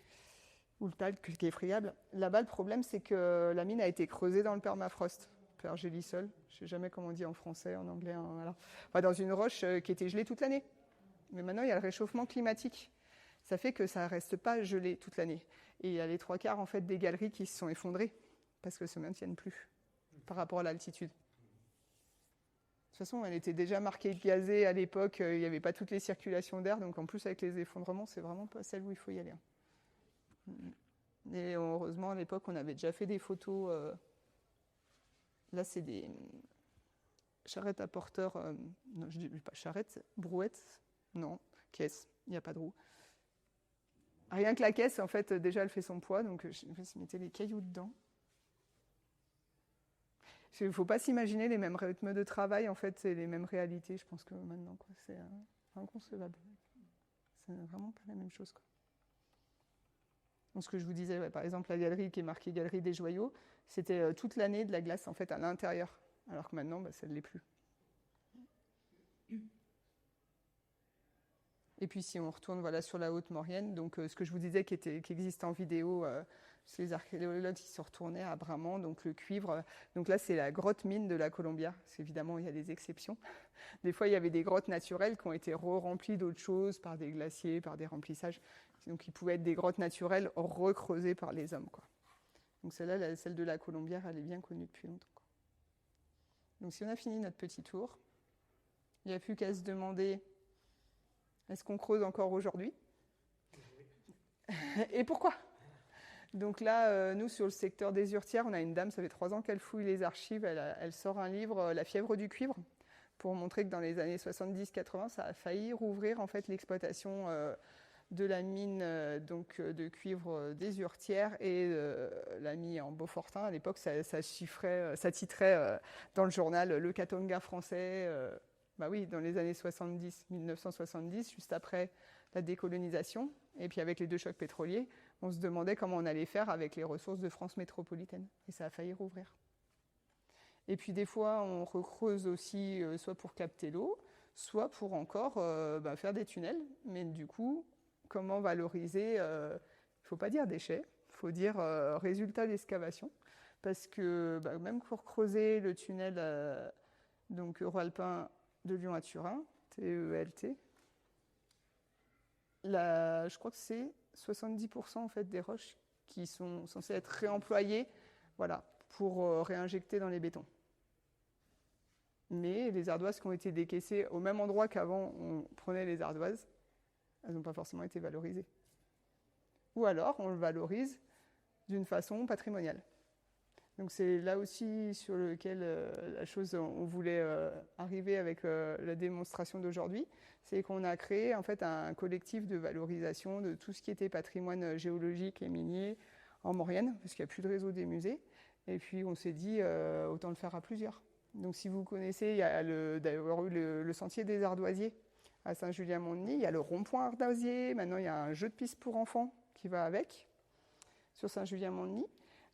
ou le talc qui est friable. Là-bas, le problème, c'est que la mine a été creusée dans le permafrost. Pergélisol, je ne sais jamais comment on dit en français, en anglais, voilà. Enfin, dans une roche qui était gelée toute l'année. Mais maintenant, il y a le réchauffement climatique. Ça fait que ça ne reste pas gelé toute l'année. Et il y a les 3/4 en fait, des galeries qui se sont effondrées parce qu'elles ne se maintiennent plus par rapport à l'altitude. De toute façon, elle était déjà marquée gazée à l'époque, il n'y avait pas toutes les circulations d'air, donc en plus avec les effondrements, c'est vraiment pas celle où il faut y aller. Et heureusement, à l'époque, on avait déjà fait des photos. Là, c'est des charrettes à porteurs. Non, je ne dis pas charrettes, brouettes. Non, caisse, il n'y a pas de roue. Rien que la caisse, en fait, déjà, elle fait son poids, donc je mettais les cailloux dedans. Il ne faut pas s'imaginer les mêmes rythmes de travail, en fait, et les mêmes réalités, je pense que maintenant, quoi, c'est inconcevable. C'est vraiment pas la même chose, quoi. Donc, ce que je vous disais, par exemple, la galerie qui est marquée Galerie des Joyaux, c'était toute l'année de la glace, en fait, à l'intérieur, alors que maintenant, ça ne l'est plus. Et puis si on retourne sur la Haute-Maurienne, donc ce que je vous disais qui existe en vidéo, c'est les archéologues qui se retournaient à Bramant, donc le cuivre. Donc là, c'est la grotte mine de la Columbia. Évidemment, il y a des exceptions. Des fois, il y avait des grottes naturelles qui ont été remplies d'autres choses, par des glaciers, par des remplissages. Donc ils pouvaient être des grottes naturelles recreusées par les hommes, quoi. Donc celle-là, celle de la Colombière, elle est bien connue depuis longtemps, quoi. Donc si on a fini notre petit tour, il n'y a plus qu'à se demander... Est-ce qu'on creuse encore aujourd'hui? Et pourquoi? Donc là, nous, sur le secteur des Hurtières, on a une dame, ça fait 3 ans qu'elle fouille les archives, elle sort un livre, La fièvre du cuivre, pour montrer que dans les années 70-80, ça a failli rouvrir en fait, l'exploitation de la mine de cuivre des Hurtières et la mine en Beaufortin. À l'époque, ça titrait dans le journal Le Katonga français. Oui, dans les années 1970, juste après la décolonisation, et puis avec les 2 chocs pétroliers, on se demandait comment on allait faire avec les ressources de France métropolitaine. Et ça a failli rouvrir. Et puis des fois, on recreuse aussi, soit pour capter l'eau, soit pour encore faire des tunnels. Mais du coup, comment valoriser, il ne faut pas dire déchets, il faut dire résultat d'excavation. Parce que même pour creuser le tunnel euro-alpin de Lyon à Turin, TELT, je crois que c'est 70% en fait, des roches qui sont censées être réemployées pour réinjecter dans les bétons. Mais les ardoises qui ont été décaissées au même endroit qu'avant on prenait les ardoises, elles n'ont pas forcément été valorisées. Ou alors on le valorise d'une façon patrimoniale. Donc c'est là aussi sur lequel la chose on voulait arriver avec la démonstration d'aujourd'hui, c'est qu'on a créé en fait un collectif de valorisation de tout ce qui était patrimoine géologique et minier en Maurienne, parce qu'il n'y a plus de réseau des musées. Et puis on s'est dit autant le faire à plusieurs. Donc si vous connaissez, il y a d'ailleurs le sentier des ardoisiers à Saint-Julien-Mont-Denis, il y a le rond-point ardoisier, maintenant il y a un jeu de piste pour enfants qui va avec sur Saint-Julien-Mont-Denis.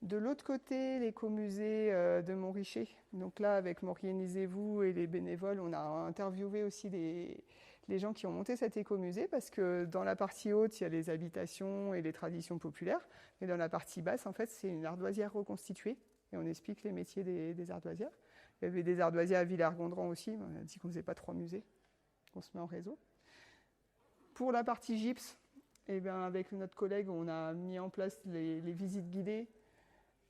De l'autre côté, l'écomusée de Montricher. Donc là, avec Mauriennisez-vous et les bénévoles, on a interviewé aussi les gens qui ont monté cet écomusée, parce que dans la partie haute, il y a les habitations et les traditions populaires, et dans la partie basse, en fait, c'est une ardoisière reconstituée, et on explique les métiers des ardoisières. Il y avait des ardoisiers à Villers-Gondran aussi, mais on a dit qu'on ne faisait pas 3 musées, qu'on se met en réseau. Pour la partie gypse, eh bien, avec notre collègue, on a mis en place les visites guidées,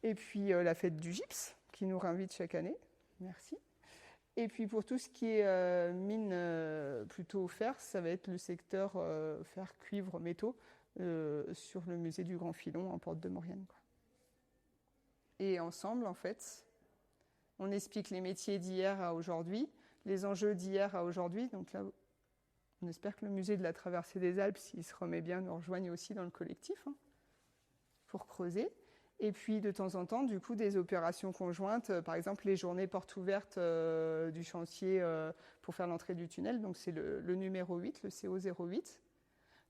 et puis la fête du gypse, qui nous réinvite chaque année. Merci. Et puis pour tout ce qui est mine plutôt fer, ça va être le secteur fer, cuivre, métaux sur le musée du Grand Filon en porte de Maurienne, quoi. Et ensemble, en fait, on explique les métiers d'hier à aujourd'hui, les enjeux d'hier à aujourd'hui. Donc là, on espère que le musée de la Traversée des Alpes, s'il se remet bien, nous rejoigne aussi dans le collectif, hein, pour creuser. Et puis, de temps en temps, du coup, des opérations conjointes, par exemple, les journées portes ouvertes du chantier pour faire l'entrée du tunnel. Donc, c'est le numéro 8, le CO08.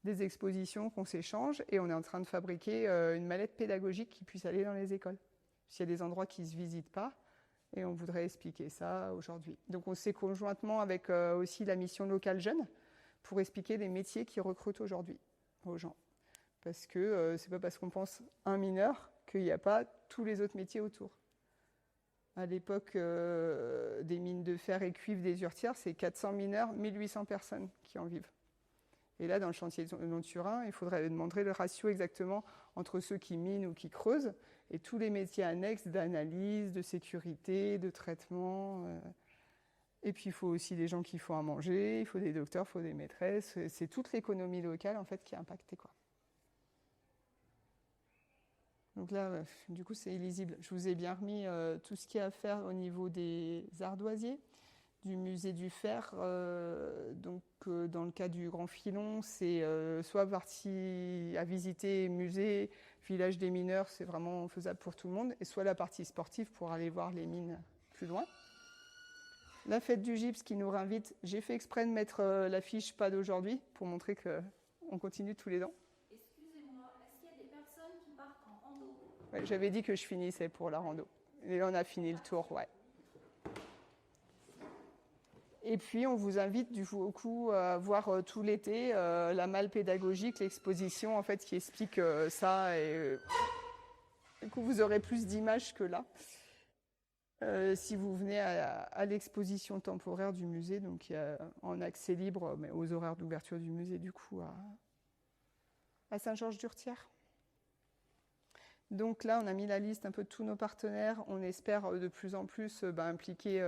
Des expositions qu'on s'échange. Et on est en train de fabriquer une mallette pédagogique qui puisse aller dans les écoles. S'il y a des endroits qui ne se visitent pas, et on voudrait expliquer ça aujourd'hui. Donc, on s'est conjointement avec aussi la mission locale jeune pour expliquer les métiers qui recrutent aujourd'hui aux gens. Parce que c'est pas parce qu'on pense un mineur qu'il n'y a pas tous les autres métiers autour. À l'époque des mines de fer et cuivre des Urtières, c'est 400 mineurs, 1800 personnes qui en vivent. Et là, dans le chantier de Lyon-Turin, il faudrait demander le ratio exactement entre ceux qui minent ou qui creusent et tous les métiers annexes d'analyse, de sécurité, de traitement. Et puis, il faut aussi des gens qui font à manger, il faut des docteurs, il faut des maîtresses. C'est toute l'économie locale, en fait, qui est impactée, quoi. Donc là, du coup, c'est illisible. Je vous ai bien remis tout ce qu'il y a à faire au niveau des ardoisiers, du musée du fer. Donc, dans le cas du Grand Filon, c'est soit partie à visiter musée, village des mineurs, c'est vraiment faisable pour tout le monde, et soit la partie sportive pour aller voir les mines plus loin. La fête du gypse qui nous réinvite, j'ai fait exprès de mettre l'affiche pas d'aujourd'hui pour montrer qu'on continue tous les ans. Excusez-moi, est-ce qu'il y a des personnes qui partent en rando? Ouais, j'avais dit que je finissais pour la rando. Et on a fini le tour, ouais. Et puis, on vous invite du coup à voir tout l'été la malle pédagogique, l'exposition en fait qui explique ça. Et du coup, vous aurez plus d'images que là. Si vous venez à l'exposition temporaire du musée, donc en accès libre, mais aux horaires d'ouverture du musée, du coup, à Saint-Georges-d'Urtières. Donc là, on a mis la liste un peu de tous nos partenaires. On espère de plus en plus impliquer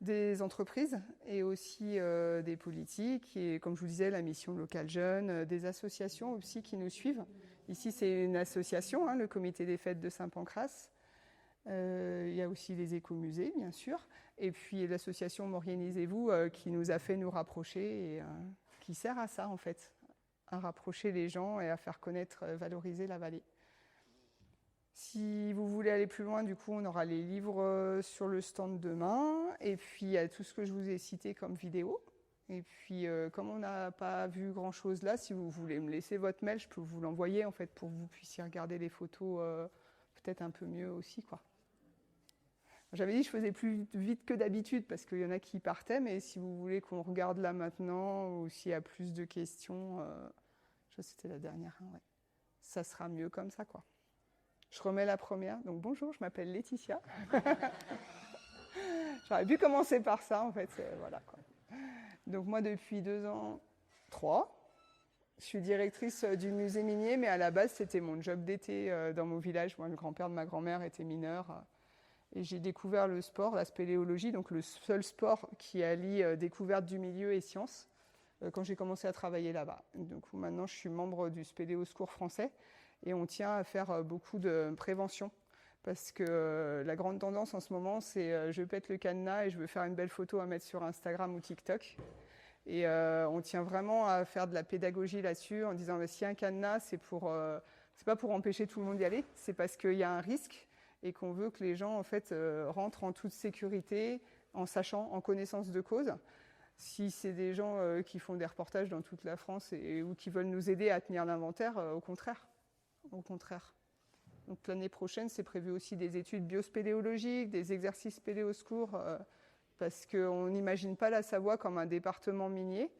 des entreprises et aussi des politiques. Et comme je vous disais, la mission locale jeune, des associations aussi qui nous suivent. Ici, c'est une association, hein, le comité des fêtes de Saint-Pancrace. Il y a aussi les écomusées, bien sûr. Et puis l'association Mauriennisez-vous qui nous a fait nous rapprocher et qui sert à ça, en fait, à rapprocher les gens et à faire connaître, valoriser la vallée. Si vous voulez aller plus loin, du coup, on aura les livres sur le stand demain. Et puis, il y a tout ce que je vous ai cité comme vidéo. Et puis, comme on n'a pas vu grand-chose là, si vous voulez me laisser votre mail, je peux vous l'envoyer, en fait, pour que vous puissiez regarder les photos peut-être un peu mieux aussi, quoi. J'avais dit que je faisais plus vite que d'habitude parce qu'il y en a qui partaient, mais si vous voulez qu'on regarde là maintenant ou s'il y a plus de questions, je sais que c'était la dernière, hein, ouais. Ça sera mieux comme ça, quoi. Je remets la première. Donc bonjour, je m'appelle Laetitia. J'aurais pu commencer par ça, en fait. Voilà, quoi. Donc moi, depuis 2 ans, 3, je suis directrice du musée minier, mais à la base, c'était mon job d'été dans mon village. Moi, le grand-père de ma grand-mère était mineur. Et j'ai découvert le sport, la spéléologie, donc le seul sport qui allie découverte du milieu et sciences, quand j'ai commencé à travailler là-bas. Donc maintenant, je suis membre du Spéléo-Secours français et on tient à faire beaucoup de prévention. Parce que la grande tendance en ce moment, c'est je pète le cadenas et je veux faire une belle photo à mettre sur Instagram ou TikTok. Et on tient vraiment à faire de la pédagogie là-dessus en disant si un cadenas, c'est pas pour empêcher tout le monde d'y aller, c'est parce qu'il y a un risque et qu'on veut que les gens en fait rentrent en toute sécurité, en sachant, en connaissance de cause. Si c'est des gens qui font des reportages dans toute la France ou qui veulent nous aider à tenir l'inventaire, au contraire. Donc l'année prochaine, c'est prévu aussi des études biospéléologiques, des exercices spéléosecours, parce qu'on n'imagine pas la Savoie comme un département minier.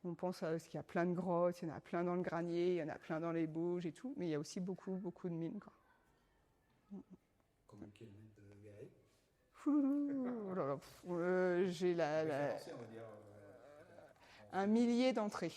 On pense à ce qu'il y a plein de grottes, il y en a plein dans le Granier, il y en a plein dans les Bauges et tout, mais il y a aussi beaucoup, beaucoup de mines, quoi. Combien de kilomètres de Garé? Oh là là, j'ai Référencé, on va dire. un millier d'entrées,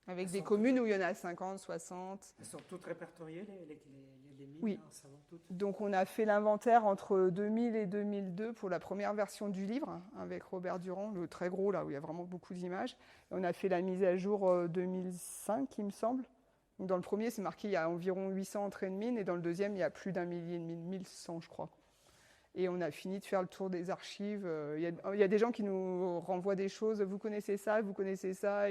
avec des communes où il y en a 50, 60. Elles sont toutes répertoriées, les mines, Oui. en savant toutes. Donc on a fait l'inventaire entre 2000 et 2002 pour la première version du livre, avec Robert Durand, le très gros, là où il y a vraiment beaucoup d'images. Et on a fait la mise à jour 2005, il me semble. Donc dans le premier, c'est marqué il y a environ 800 entrées de mines, et dans le deuxième, il y a plus d'un millier de mines, 1100 je crois. Et on a fini de faire le tour des archives. Il y a des gens qui nous renvoient des choses. Vous connaissez ça,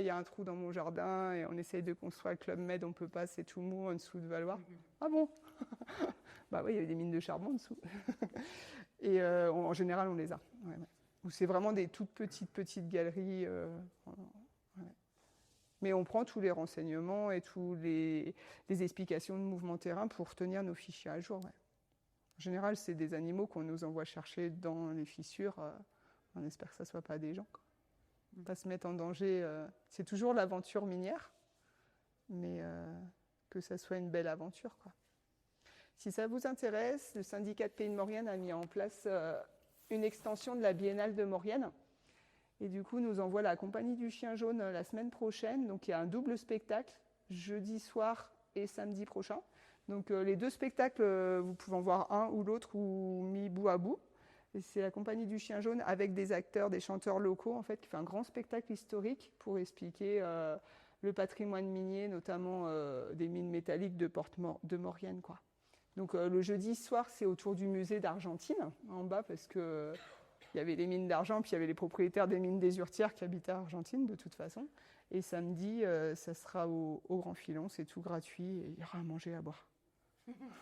il y a un trou dans mon jardin, et on essaye de construire le Club Med, on ne peut pas, c'est tout mou en dessous de Valois. Ah bon? Bah oui, il y avait des mines de charbon en dessous. Et en général, on les a. Ouais, ouais. Ou c'est vraiment des toutes petites galeries. Ouais. Mais on prend tous les renseignements et toutes les explications de mouvement terrain pour tenir nos fichiers à jour. Ouais. En général, c'est des animaux qu'on nous envoie chercher dans les fissures. On espère que ça ne soit pas des gens, quoi. On ne va pas se mettre en danger. C'est toujours l'aventure minière, mais que ça soit une belle aventure, quoi. Si ça vous intéresse, le syndicat de Pays de Maurienne a mis en place une extension de la Biennale de Maurienne. Et du coup, nous envoie la Compagnie du Chien Jaune la semaine prochaine. Donc, il y a un double spectacle, jeudi soir et samedi prochain. Donc, les deux spectacles, vous pouvez en voir un ou l'autre ou mis bout à bout. Et c'est la Compagnie du Chien Jaune avec des acteurs, des chanteurs locaux, en fait, qui fait un grand spectacle historique pour expliquer le patrimoine minier, notamment des mines métalliques de Maurienne, quoi. Donc le jeudi soir, c'est autour du musée d'Argentine, en bas, parce que il y avait les mines d'argent, puis il y avait les propriétaires des mines des Urtières qui habitaient à Argentine, de toute façon. Et samedi, ça sera au Grand Filon, c'est tout gratuit, et il y aura à manger, à boire.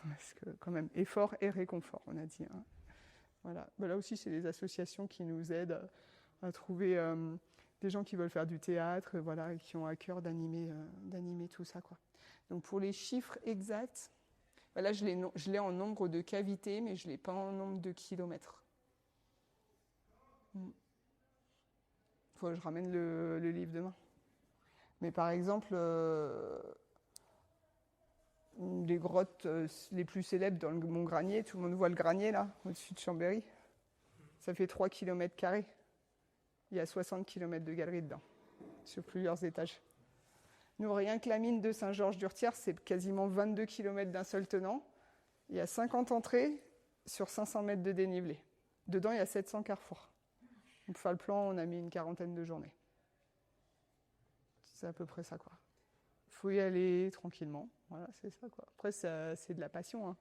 Parce que quand même, effort et réconfort, on a dit, hein. Voilà. Ben, là aussi, c'est les associations qui nous aident à trouver des gens qui veulent faire du théâtre, voilà, et qui ont à cœur d'animer tout ça, quoi. Donc pour les chiffres exacts, là, je l'ai en nombre de cavités, mais je ne l'ai pas en nombre de kilomètres. Faut que je ramène le livre demain. Mais par exemple, les grottes les plus célèbres dans le Mont Granier, tout le monde voit le Granier, là, au-dessus de Chambéry. Ça fait 3 km². Il y a 60 km de galeries dedans, sur plusieurs étages. Nous, rien que la mine de Saint-Georges-d'Urtière, c'est quasiment 22 km d'un seul tenant. Il y a 50 entrées sur 500 mètres de dénivelé. Dedans, il y a 700 carrefours. Pour faire le plan, on a mis une quarantaine de journées. C'est à peu près ça, quoi. Il faut y aller tranquillement. Voilà, c'est ça, quoi. Après, c'est de la passion, hein.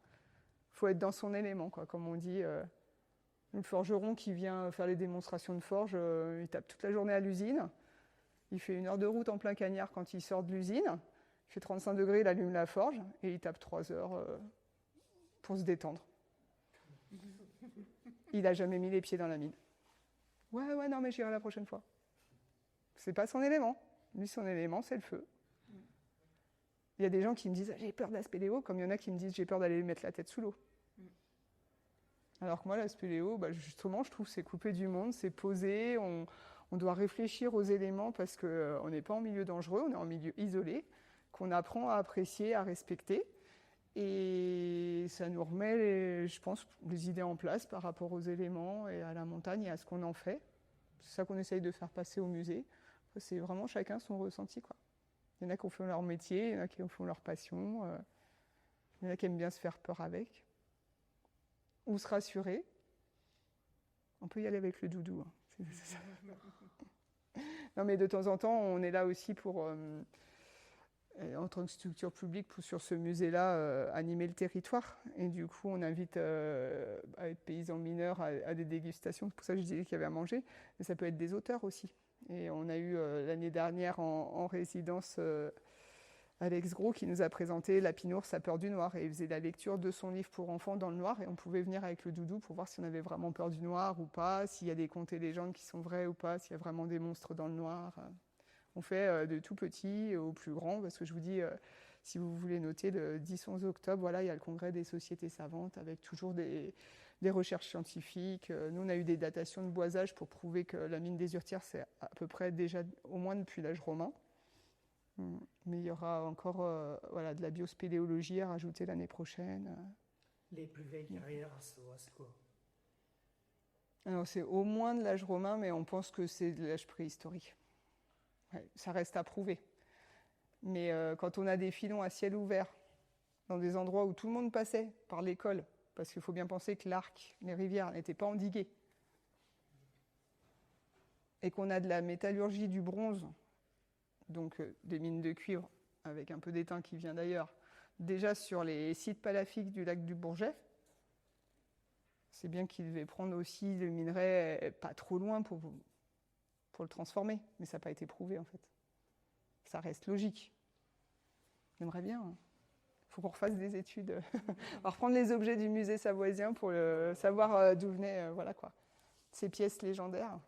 Faut être dans son élément, quoi. Comme on dit, le forgeron qui vient faire les démonstrations de forge, il tape toute la journée à l'usine. Il fait 1 heure de route en plein cagnard quand il sort de l'usine. Il fait 35 degrés, il allume la forge et il tape 3 heures pour se détendre. Il n'a jamais mis les pieds dans la mine. Ouais, non, mais j'irai la prochaine fois. C'est pas son élément. Lui, son élément, c'est le feu. Il y a des gens qui me disent « j'ai peur de la spéléo », comme il y en a qui me disent « j'ai peur d'aller mettre la tête sous l'eau ». Alors que moi, la spéléo, justement, je trouve que c'est couper du monde, c'est posé, on doit réfléchir aux éléments parce qu'on n'est pas en milieu dangereux, on est en milieu isolé, qu'on apprend à apprécier, à respecter. Et ça nous remet, je pense, les idées en place par rapport aux éléments et à la montagne et à ce qu'on en fait. C'est ça qu'on essaye de faire passer au musée. C'est vraiment chacun son ressenti, quoi. Il y en a qui font leur métier, il y en a qui font leur passion, il y en a qui aiment bien se faire peur avec. Ou se rassurer. On peut y aller avec le doudou, hein. C'est ça. Non, mais de temps en temps, on est là aussi pour, en tant que structure publique, sur ce musée-là, animer le territoire. Et du coup, on invite à être paysans mineurs à des dégustations. C'est pour ça que je disais qu'il y avait à manger. Mais ça peut être des auteurs aussi. Et on a eu l'année dernière en résidence Alex Gros qui nous a présenté Lapinours, sa peur du noir. Et il faisait la lecture de son livre pour enfants dans le noir. Et on pouvait venir avec le doudou pour voir si on avait vraiment peur du noir ou pas, s'il y a des contes et légendes qui sont vrais ou pas, s'il y a vraiment des monstres dans le noir. On fait de tout petit au plus grand, parce que je vous dis, si vous voulez noter, le 10-11 octobre, voilà, il y a le congrès des sociétés savantes avec toujours des recherches scientifiques. Nous, on a eu des datations de boisage pour prouver que la mine des Urtières, c'est à peu près déjà au moins depuis l'âge romain. Mais il y aura encore de la biospéléologie à rajouter l'année prochaine. Les plus vieilles carrières, c'est quoi? Alors, c'est au moins de l'âge romain, mais on pense que c'est de l'âge préhistorique. Ouais, ça reste à prouver. Mais quand on a des filons à ciel ouvert, dans des endroits où tout le monde passait par l'école, parce qu'il faut bien penser que l'Arc, les rivières n'étaient pas endiguées, et qu'on a de la métallurgie du bronze, donc des mines de cuivre, avec un peu d'étain qui vient d'ailleurs, déjà sur les sites palafiques du lac du Bourget, c'est bien qu'ils devaient prendre aussi le minerai pas trop loin pour le transformer, mais ça n'a pas été prouvé en fait. Ça reste logique. J'aimerais bien. Il faut qu'on refasse des études. On va reprendre les objets du musée savoisien pour savoir d'où venaient ces pièces légendaires.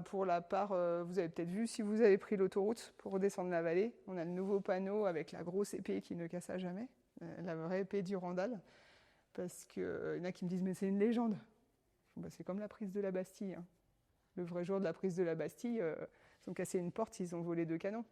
Pour la part, vous avez peut-être vu, si vous avez pris l'autoroute pour redescendre la vallée, on a le nouveau panneau avec la grosse épée qui ne cassa jamais, la vraie épée Durandal. Parce qu'il y en a qui me disent « mais c'est une légende ». C'est comme la prise de la Bastille. Hein. Le vrai jour de la prise de la Bastille, ils ont cassé une porte, ils ont volé 2 canons.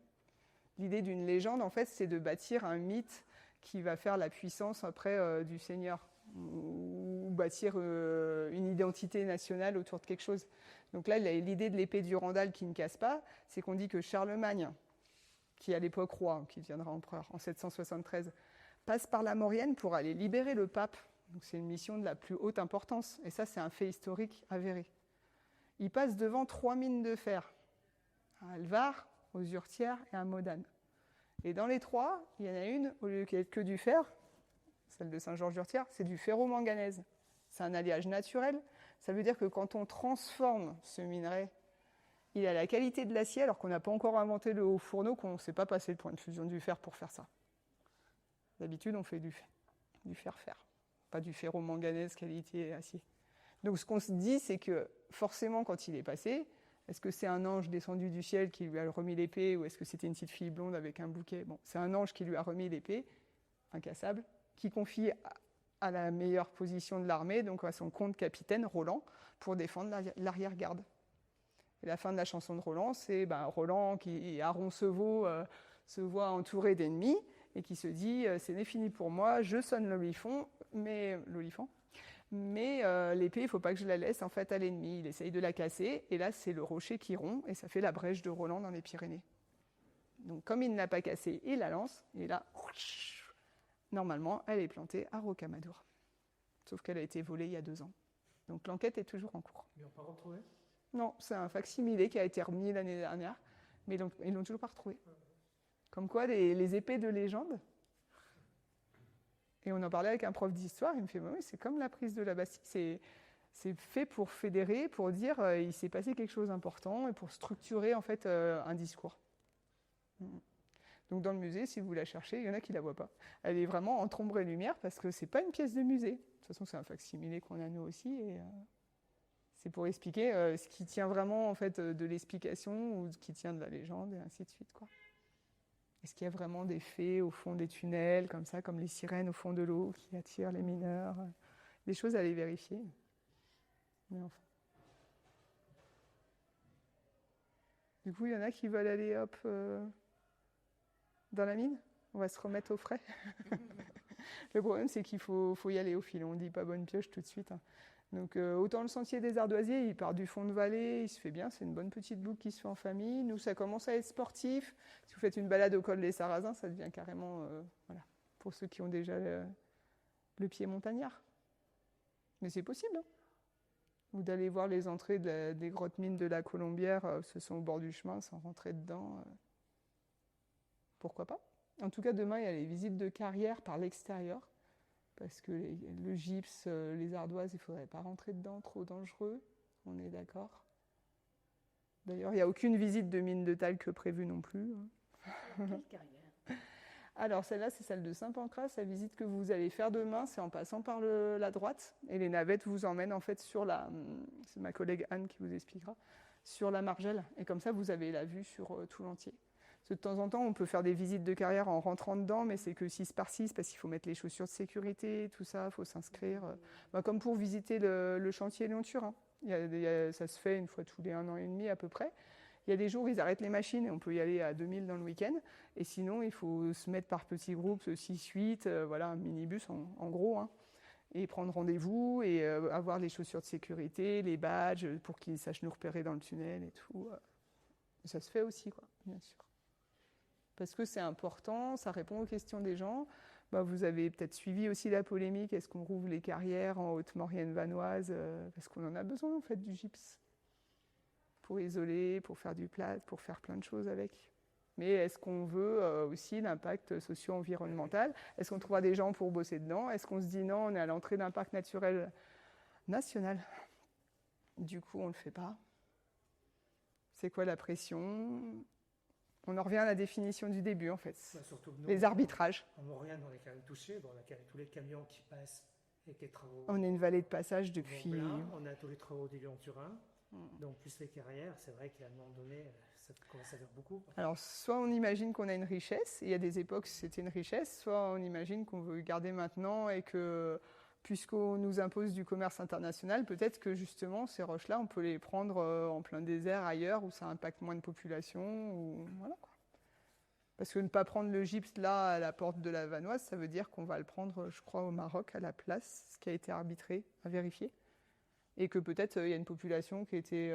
L'idée d'une légende, en fait, c'est de bâtir un mythe qui va faire la puissance après du seigneur, ou bâtir une identité nationale autour de quelque chose. Donc là, l'idée de l'épée Durandal qui ne casse pas, c'est qu'on dit que Charlemagne, qui est à l'époque roi, qui deviendra empereur en 773, passe par la Maurienne pour aller libérer le pape. Donc c'est une mission de la plus haute importance. Et ça, c'est un fait historique avéré. Il passe devant 3 mines de fer, à Alvar, aux Urtières et à Modane. Et dans les 3, il y en a une, au lieu qu'il n'y ait que du fer, celle de Saint-Georges-d'Urtières, c'est du ferro-manganèse. C'est un alliage naturel. Ça veut dire que quand on transforme ce minerai, il a la qualité de l'acier, alors qu'on n'a pas encore inventé le haut fourneau, qu'on ne sait pas passer le point de fusion du fer pour faire ça. D'habitude, on fait du fer-fer, pas du ferro-manganèse qualité acier. Donc ce qu'on se dit, c'est que forcément, quand il est passé, est-ce que c'est un ange descendu du ciel qui lui a remis l'épée, ou est-ce que c'était une petite fille blonde avec un bouquet? Bon, c'est un ange qui lui a remis l'épée, incassable, qui confie à la meilleure position de l'armée, donc à son comte capitaine, Roland, pour défendre l'arrière-garde. Et la fin de la chanson de Roland, c'est Roland qui, à Roncevaux, se voit entouré d'ennemis, et qui se dit « c'est fini pour moi, je sonne l'olifant, mais l'épée, il ne faut pas que je la laisse en fait à l'ennemi. » Il essaye de la casser, et là, c'est le rocher qui rompt, et ça fait la brèche de Roland dans les Pyrénées. Donc, comme il ne l'a pas cassée, il la lance, et là, normalement, elle est plantée à Rocamadour. Sauf qu'elle a été volée il y a 2 ans. Donc, l'enquête est toujours en cours. Ils l'ont pas retrouvé? Non, c'est un facsimilé qui a été remis l'année dernière, mais ils l'ont toujours pas retrouvé. Comme quoi, les épées de légende. Et on en parlait avec un prof d'histoire, il me fait oui, c'est comme la prise de la Bastille, c'est fait pour fédérer, pour dire il s'est passé quelque chose d'important et pour structurer en fait un discours. Donc dans le musée, si vous la cherchez, il y en a qui la voient pas. Elle est vraiment entre ombre et lumière parce que c'est pas une pièce de musée. De toute façon, c'est un facsimilé qu'on a nous aussi et c'est pour expliquer ce qui tient vraiment en fait de l'explication ou ce qui tient de la légende et ainsi de suite quoi. Est-ce qu'il y a vraiment des fées au fond des tunnels, comme ça, comme les sirènes au fond de l'eau qui attirent les mineurs? Des choses à aller vérifier. Mais enfin. Du coup, il y en a qui veulent aller, hop, dans la mine. On va se remettre au frais. Le problème, c'est qu'il faut y aller au fil. On ne dit pas bonne pioche tout de suite. Hein. Donc, autant le sentier des Ardoisiers, il part du fond de vallée, il se fait bien, c'est une bonne petite boucle qui se fait en famille. Nous, ça commence à être sportif. Si vous faites une balade au col des Sarrasins, ça devient carrément, pour ceux qui ont déjà le pied montagnard. Mais c'est possible. Hein. Ou d'aller voir les entrées des grottes mines de la Colombière, ce sont au bord du chemin, sans rentrer dedans. Pourquoi pas? En tout cas, demain, il y a les visites de carrière par l'extérieur. Parce que le gypse, les ardoises, il ne faudrait pas rentrer dedans, trop dangereux, on est d'accord. D'ailleurs, il n'y a aucune visite de mine de talc prévue non plus. Quelle carrière? Alors, celle-là, c'est celle de Saint-Pancras. La visite que vous allez faire demain, c'est en passant par la droite. Et les navettes vous emmènent en fait sur c'est ma collègue Anne qui vous expliquera, sur la Margelle. Et comme ça, vous avez la vue sur tout l'entier. Parce que de temps en temps, on peut faire des visites de carrière en rentrant dedans, mais c'est que 6 par 6, parce qu'il faut mettre les chaussures de sécurité, tout ça, il faut s'inscrire. Comme pour visiter le chantier Lyon-Turin. Ça se fait une fois tous les 1 an et demi à peu près. Il y a des jours, ils arrêtent les machines et on peut y aller à 2000 dans le week-end. Et sinon, il faut se mettre par petits groupes, 6-8, voilà, un minibus en gros, hein, et prendre rendez-vous et avoir les chaussures de sécurité, les badges pour qu'ils sachent nous repérer dans le tunnel et tout. Ça se fait aussi, quoi, bien sûr. Parce que c'est important, ça répond aux questions des gens. Vous avez peut-être suivi aussi la polémique, est-ce qu'on rouvre les carrières en Haute-Maurienne vanoise parce qu'on en a besoin en fait du gypse. Pour isoler, pour faire du plâtre, pour faire plein de choses avec. Mais est-ce qu'on veut aussi l'impact socio-environnemental? Est-ce qu'on trouvera des gens pour bosser dedans? Est-ce qu'on se dit non, on est à l'entrée d'un parc naturel national? Du coup, on ne le fait pas. C'est quoi la pression? On en revient à la définition du début, en fait. Surtout que nous, les arbitrages. En Maurienne, on est quand même touché. Bon, on a quand même tous les camions qui passent et les travaux. On est une vallée de passage depuis... On a tous les travaux du Lyon-Turin. Donc, plus les carrières, c'est vrai qu'à un moment donné, ça commence à faire beaucoup. Alors, soit on imagine qu'on a une richesse, et il y a des époques c'était une richesse, soit on imagine qu'on veut garder maintenant et que, puisqu'on nous impose du commerce international, peut-être que justement, ces roches-là, on peut les prendre en plein désert ailleurs, où ça impacte moins de population, ou voilà quoi. Parce que ne pas prendre le gypse là, à la porte de la Vanoise, ça veut dire qu'on va le prendre, je crois, au Maroc, à la place, ce qui a été arbitré, à vérifier. Et que peut-être il y a une population qui était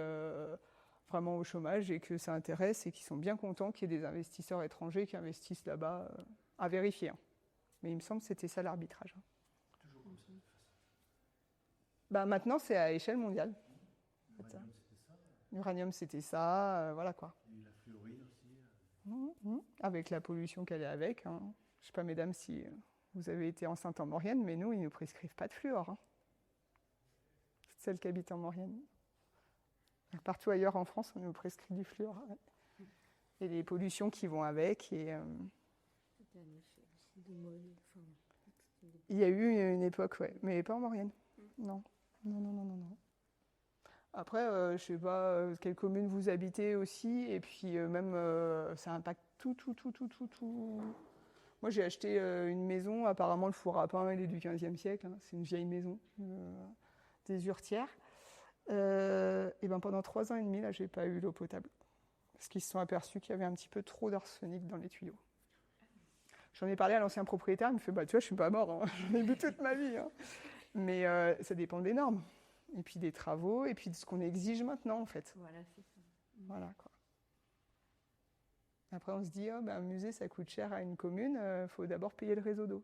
vraiment au chômage et que ça intéresse et qui sont bien contents qu'il y ait des investisseurs étrangers qui investissent là-bas, à vérifier. Hein. Mais il me semble que c'était ça l'arbitrage. Hein. Toujours comme ça. Maintenant, c'est à échelle mondiale. L'uranium, c'était ça. L'uranium, c'était ça, voilà quoi. Il y a eu la fluoride aussi. Avec la pollution qu'elle est avec. Hein. Je ne sais pas, mesdames, si vous avez été enceinte en Maurienne, mais nous, ils ne nous prescrivent pas de fluor. Hein. Celles qui habitent en Maurienne. Partout ailleurs en France, on nous prescrit du fluor. Ouais. Et les pollutions qui vont avec. Et, il y a eu une époque, ouais, mais pas en Maurienne. Non. Après, je ne sais pas quelle commune vous habitez aussi, et puis même ça impacte tout. Moi, j'ai acheté une maison, apparemment le four à pain, il est du 15e siècle, hein, c'est une vieille maison. Des Urtières. Et pendant 3 ans et demi, là, j'ai pas eu l'eau potable. Parce qu'ils se sont aperçus qu'il y avait un petit peu trop d'arsenic dans les tuyaux. J'en ai parlé à l'ancien propriétaire, il me fait, tu vois, je suis pas mort, hein. J'en ai bu toute ma vie. Hein. Mais ça dépend des normes, et puis des travaux, et puis de ce qu'on exige maintenant, en fait. Voilà, c'est ça. Voilà, quoi. Après, on se dit, un musée, ça coûte cher à une commune, faut d'abord payer le réseau d'eau.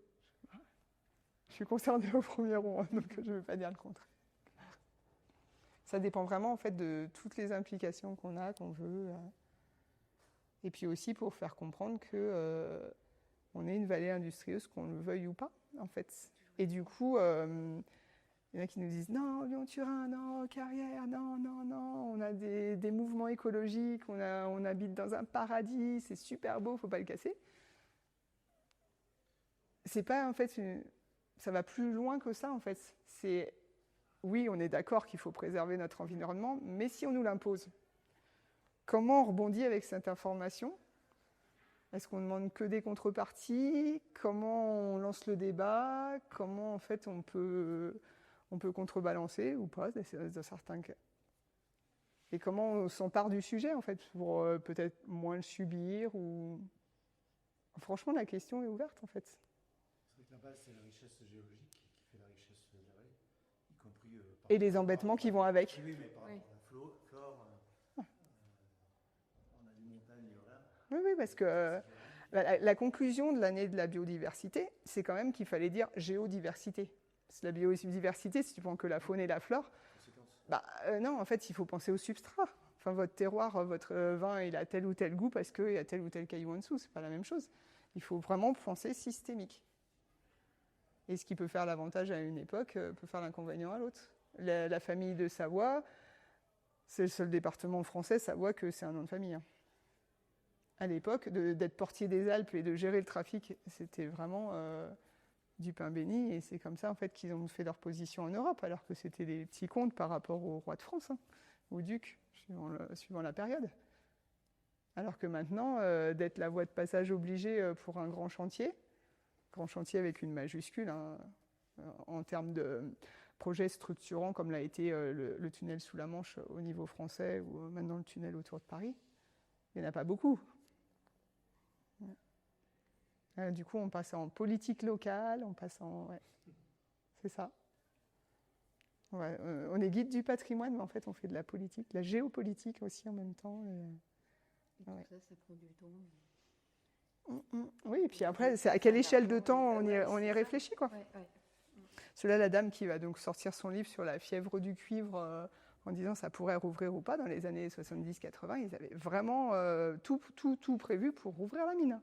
Je suis concernée au premier rang, hein, donc je ne veux pas dire le contraire. Ça dépend vraiment en fait de toutes les implications qu'on a, qu'on veut. Et puis aussi pour faire comprendre que on est une vallée industrieuse, qu'on le veuille ou pas, en fait. Et du coup, il y en a qui nous disent non, Lyon-Turin, non, carrière, non. On a des mouvements écologiques, on habite dans un paradis, c'est super beau, faut pas le casser. C'est pas en fait, ça va plus loin que ça en fait. C'est oui, on est d'accord qu'il faut préserver notre environnement, mais si on nous l'impose, comment on rebondit avec cette information? Est-ce qu'on ne demande que des contreparties? Comment on lance le débat? Comment en fait on peut contrebalancer ou pas dans certains cas? Et comment on s'empare du sujet en fait pour peut-être moins le subir ou... Franchement, la question est ouverte en fait. C'est vrai que la base, c'est la richesse géologique qui fait la richesse de la vallée, y compris... Et les embêtements qui vont avec. Oui, mais par rapport à la flore, on a des montagnes, voilà. Oui, parce que la conclusion de l'année de la biodiversité, c'est quand même qu'il fallait dire géodiversité. Parce que la biodiversité, si tu prends que la faune et la flore, non, en fait, il faut penser au substrat. Enfin, votre terroir, votre vin, il a tel ou tel goût parce qu'il y a tel ou tel caillou en dessous. C'est pas la même chose. Il faut vraiment penser systémique. Et ce qui peut faire l'avantage à une époque peut faire l'inconvénient à l'autre. La famille de Savoie, c'est le seul département français, Savoie, que c'est un nom de famille. Hein. À l'époque, d'être portier des Alpes et de gérer le trafic, c'était vraiment du pain béni. Et c'est comme ça en fait, qu'ils ont fait leur position en Europe, alors que c'était des petits comtes par rapport au roi de France, hein, au duc, suivant la période. Alors que maintenant, d'être la voie de passage obligée pour un grand chantier avec une majuscule, hein, en termes de projets structurants comme l'a été le tunnel sous la Manche au niveau français ou maintenant le tunnel autour de Paris, il n'y en a pas beaucoup. Du coup, on passe en politique locale, on passe en... Ouais, c'est ça. Ouais, on est guide du patrimoine, mais en fait, on fait de la politique, de la géopolitique aussi en même temps. Et tout ça prend du temps. Oui, et puis après, c'est à quelle échelle de temps on y réfléchit, quoi. Ouais. Cela, la dame qui va donc sortir son livre sur la fièvre du cuivre en disant ça pourrait rouvrir ou pas dans les années 70-80, ils avaient vraiment tout prévu pour rouvrir la mine.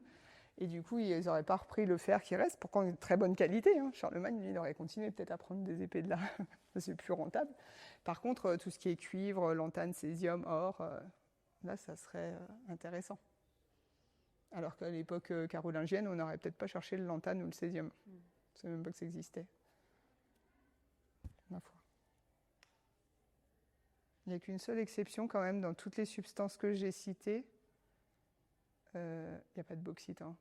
Et du coup, ils n'auraient pas repris le fer qui reste, pourtant de très bonne qualité. Hein. Charlemagne, lui, il aurait continué peut-être à prendre des épées de là, c'est plus rentable. Par contre, tout ce qui est cuivre, lantane, césium, or, là, ça serait intéressant. Alors qu'à l'époque carolingienne, on n'aurait peut-être pas cherché le lantane ou le césium. Je ne savais même pas que ça existait. Ma foi. Il n'y a qu'une seule exception quand même dans toutes les substances que j'ai citées. Il n'y a pas de bauxite. Hein.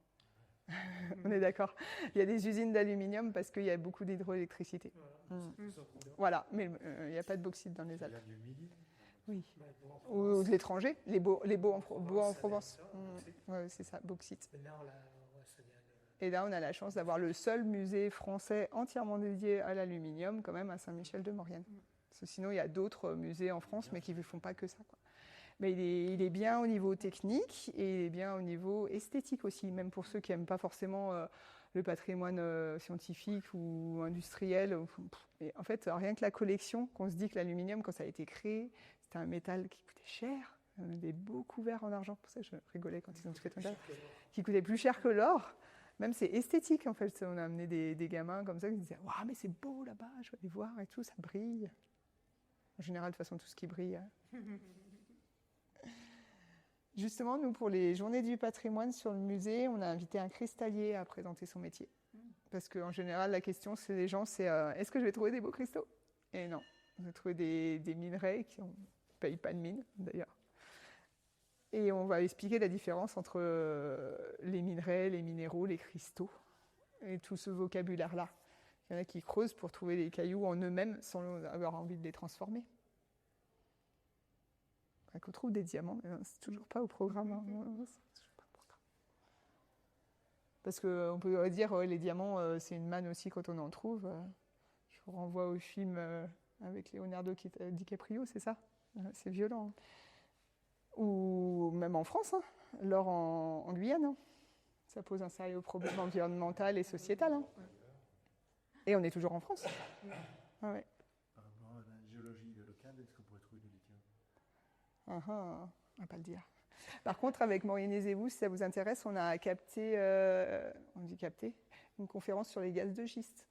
On est d'accord. Il y a des usines d'aluminium parce qu'il y a beaucoup d'hydroélectricité. Voilà, mais il n'y a pas de bauxite dans les Alpes. Oui. Ou de l'étranger, les beaux en Provence. Ouais, c'est ça, bauxite. Et là, on a la chance d'avoir le seul musée français entièrement dédié à l'aluminium, quand même, à Saint-Michel-de-Maurienne. Parce que sinon, il y a d'autres musées en France, mais qui ne font pas que ça, quoi. Mais il est bien au niveau technique et il est bien au niveau esthétique aussi, même pour ceux qui n'aiment pas forcément le patrimoine scientifique ou industriel. Et en fait, rien que la collection, qu'on se dit que l'aluminium, quand ça a été créé, c'était un métal qui coûtait cher. Des beaux couverts en argent, pour ça je rigolais quand ils ont fait un qui coûtait plus cher que l'or. Même c'est esthétique en fait. On a amené des gamins comme ça qui disaient waouh, mais c'est beau là-bas, je vais aller voir et tout, ça brille. En général, de toute façon, tout ce qui brille. Justement, nous, pour les journées du patrimoine sur le musée, on a invité un cristallier à présenter son métier. Parce qu'en général, la question, c'est les gens, c'est est-ce que je vais trouver des beaux cristaux ? Et non, on va trouver des minerais qui ne payent pas de mine, d'ailleurs. Et on va expliquer la différence entre les minerais, les minéraux, les cristaux, et tout ce vocabulaire-là. Il y en a qui creusent pour trouver des cailloux en eux-mêmes sans avoir envie de les transformer. Qu'on trouve des diamants, mais c'est toujours pas au programme. Hein. Parce qu'on peut dire les diamants, c'est une manne aussi quand on en trouve. Je vous renvoie au film avec Leonardo DiCaprio, c'est ça ? C'est violent. Hein. Ou même en France, hein, l'or en Guyane. Hein. Ça pose un sérieux problème environnemental et sociétal. Hein. Et on est toujours en France. Ah ouais. Par rapport à la géologie locale, est-ce qu'on pourrait trouver du lithium ? On va pas le dire. Par contre, avec Maureen et vous, si ça vous intéresse, on a capté, une conférence sur les gaz de schiste.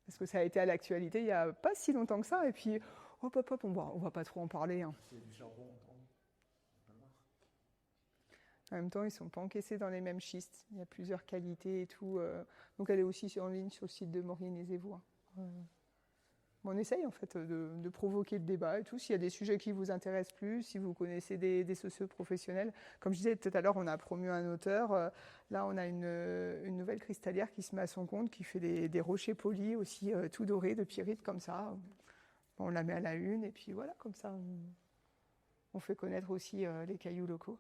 Parce que ça a été à l'actualité il n'y a pas si longtemps que ça. Et puis, hop, on va pas trop en parler. Hein. S'il y a du charbon, on va le voir. En même temps, ils ne sont pas encaissés dans les mêmes schistes. Il y a plusieurs qualités et tout. Donc, elle est aussi en ligne sur le site de Maureen et vous. Hein. On essaye en fait de provoquer le débat et tout. S'il y a des sujets qui vous intéressent plus, si vous connaissez des socio-professionnels. Comme je disais tout à l'heure, on a promu un auteur. Là, on a une nouvelle cristallière qui se met à son compte, qui fait des rochers polis aussi, tout dorés, de pyrite comme ça. Bon, on la met à la une et puis voilà, comme ça, on fait connaître aussi les cailloux locaux.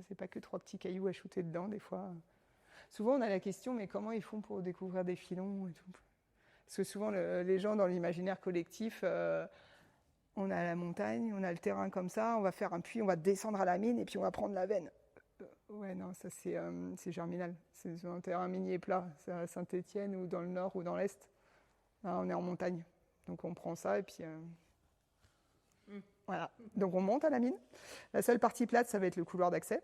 C'est pas que 3 petits cailloux à shooter dedans, des fois. Souvent, on a la question, mais comment ils font pour découvrir des filons et tout ? Parce que souvent, les gens, dans l'imaginaire collectif, on a la montagne, on a le terrain comme ça, on va faire un puits, on va descendre à la mine et puis on va prendre la veine. Ouais, non, ça c'est Germinal. C'est un terrain minier plat. C'est à Saint-Étienne ou dans le nord ou dans l'est. Là, on est en montagne. Donc on prend ça et puis... Voilà. Donc on monte à la mine. La seule partie plate, ça va être le couloir d'accès.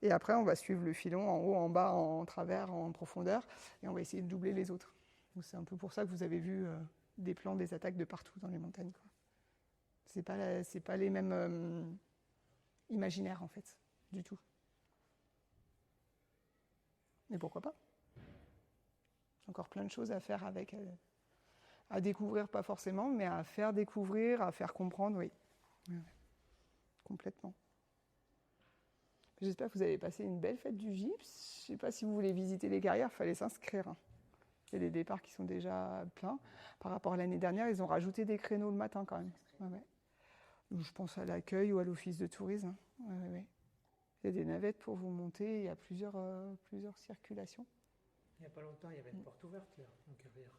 Et après, on va suivre le filon en haut, en bas, en travers, en profondeur. Et on va essayer de doubler les autres. Donc c'est un peu pour ça que vous avez vu des plans, des attaques de partout dans les montagnes. Quoi. C'est pas les mêmes imaginaires, en fait, du tout. Mais pourquoi pas ? Encore plein de choses à faire avec, à découvrir, pas forcément, mais à faire découvrir, à faire comprendre, oui. Ouais. Complètement. J'espère que vous avez passé une belle fête du gypse. Je ne sais pas si vous voulez visiter les carrières, il fallait s'inscrire. Hein. Il y a des départs qui sont déjà pleins. Par rapport à l'année dernière, ils ont rajouté des créneaux le matin quand même. Ouais, ouais. Donc, je pense à l'accueil ou à l'office de tourisme. Ouais, ouais, ouais. Il y a des navettes pour vous monter, il y a plusieurs circulations. Il n'y a pas longtemps, il y avait une porte ouverte là, en carrière.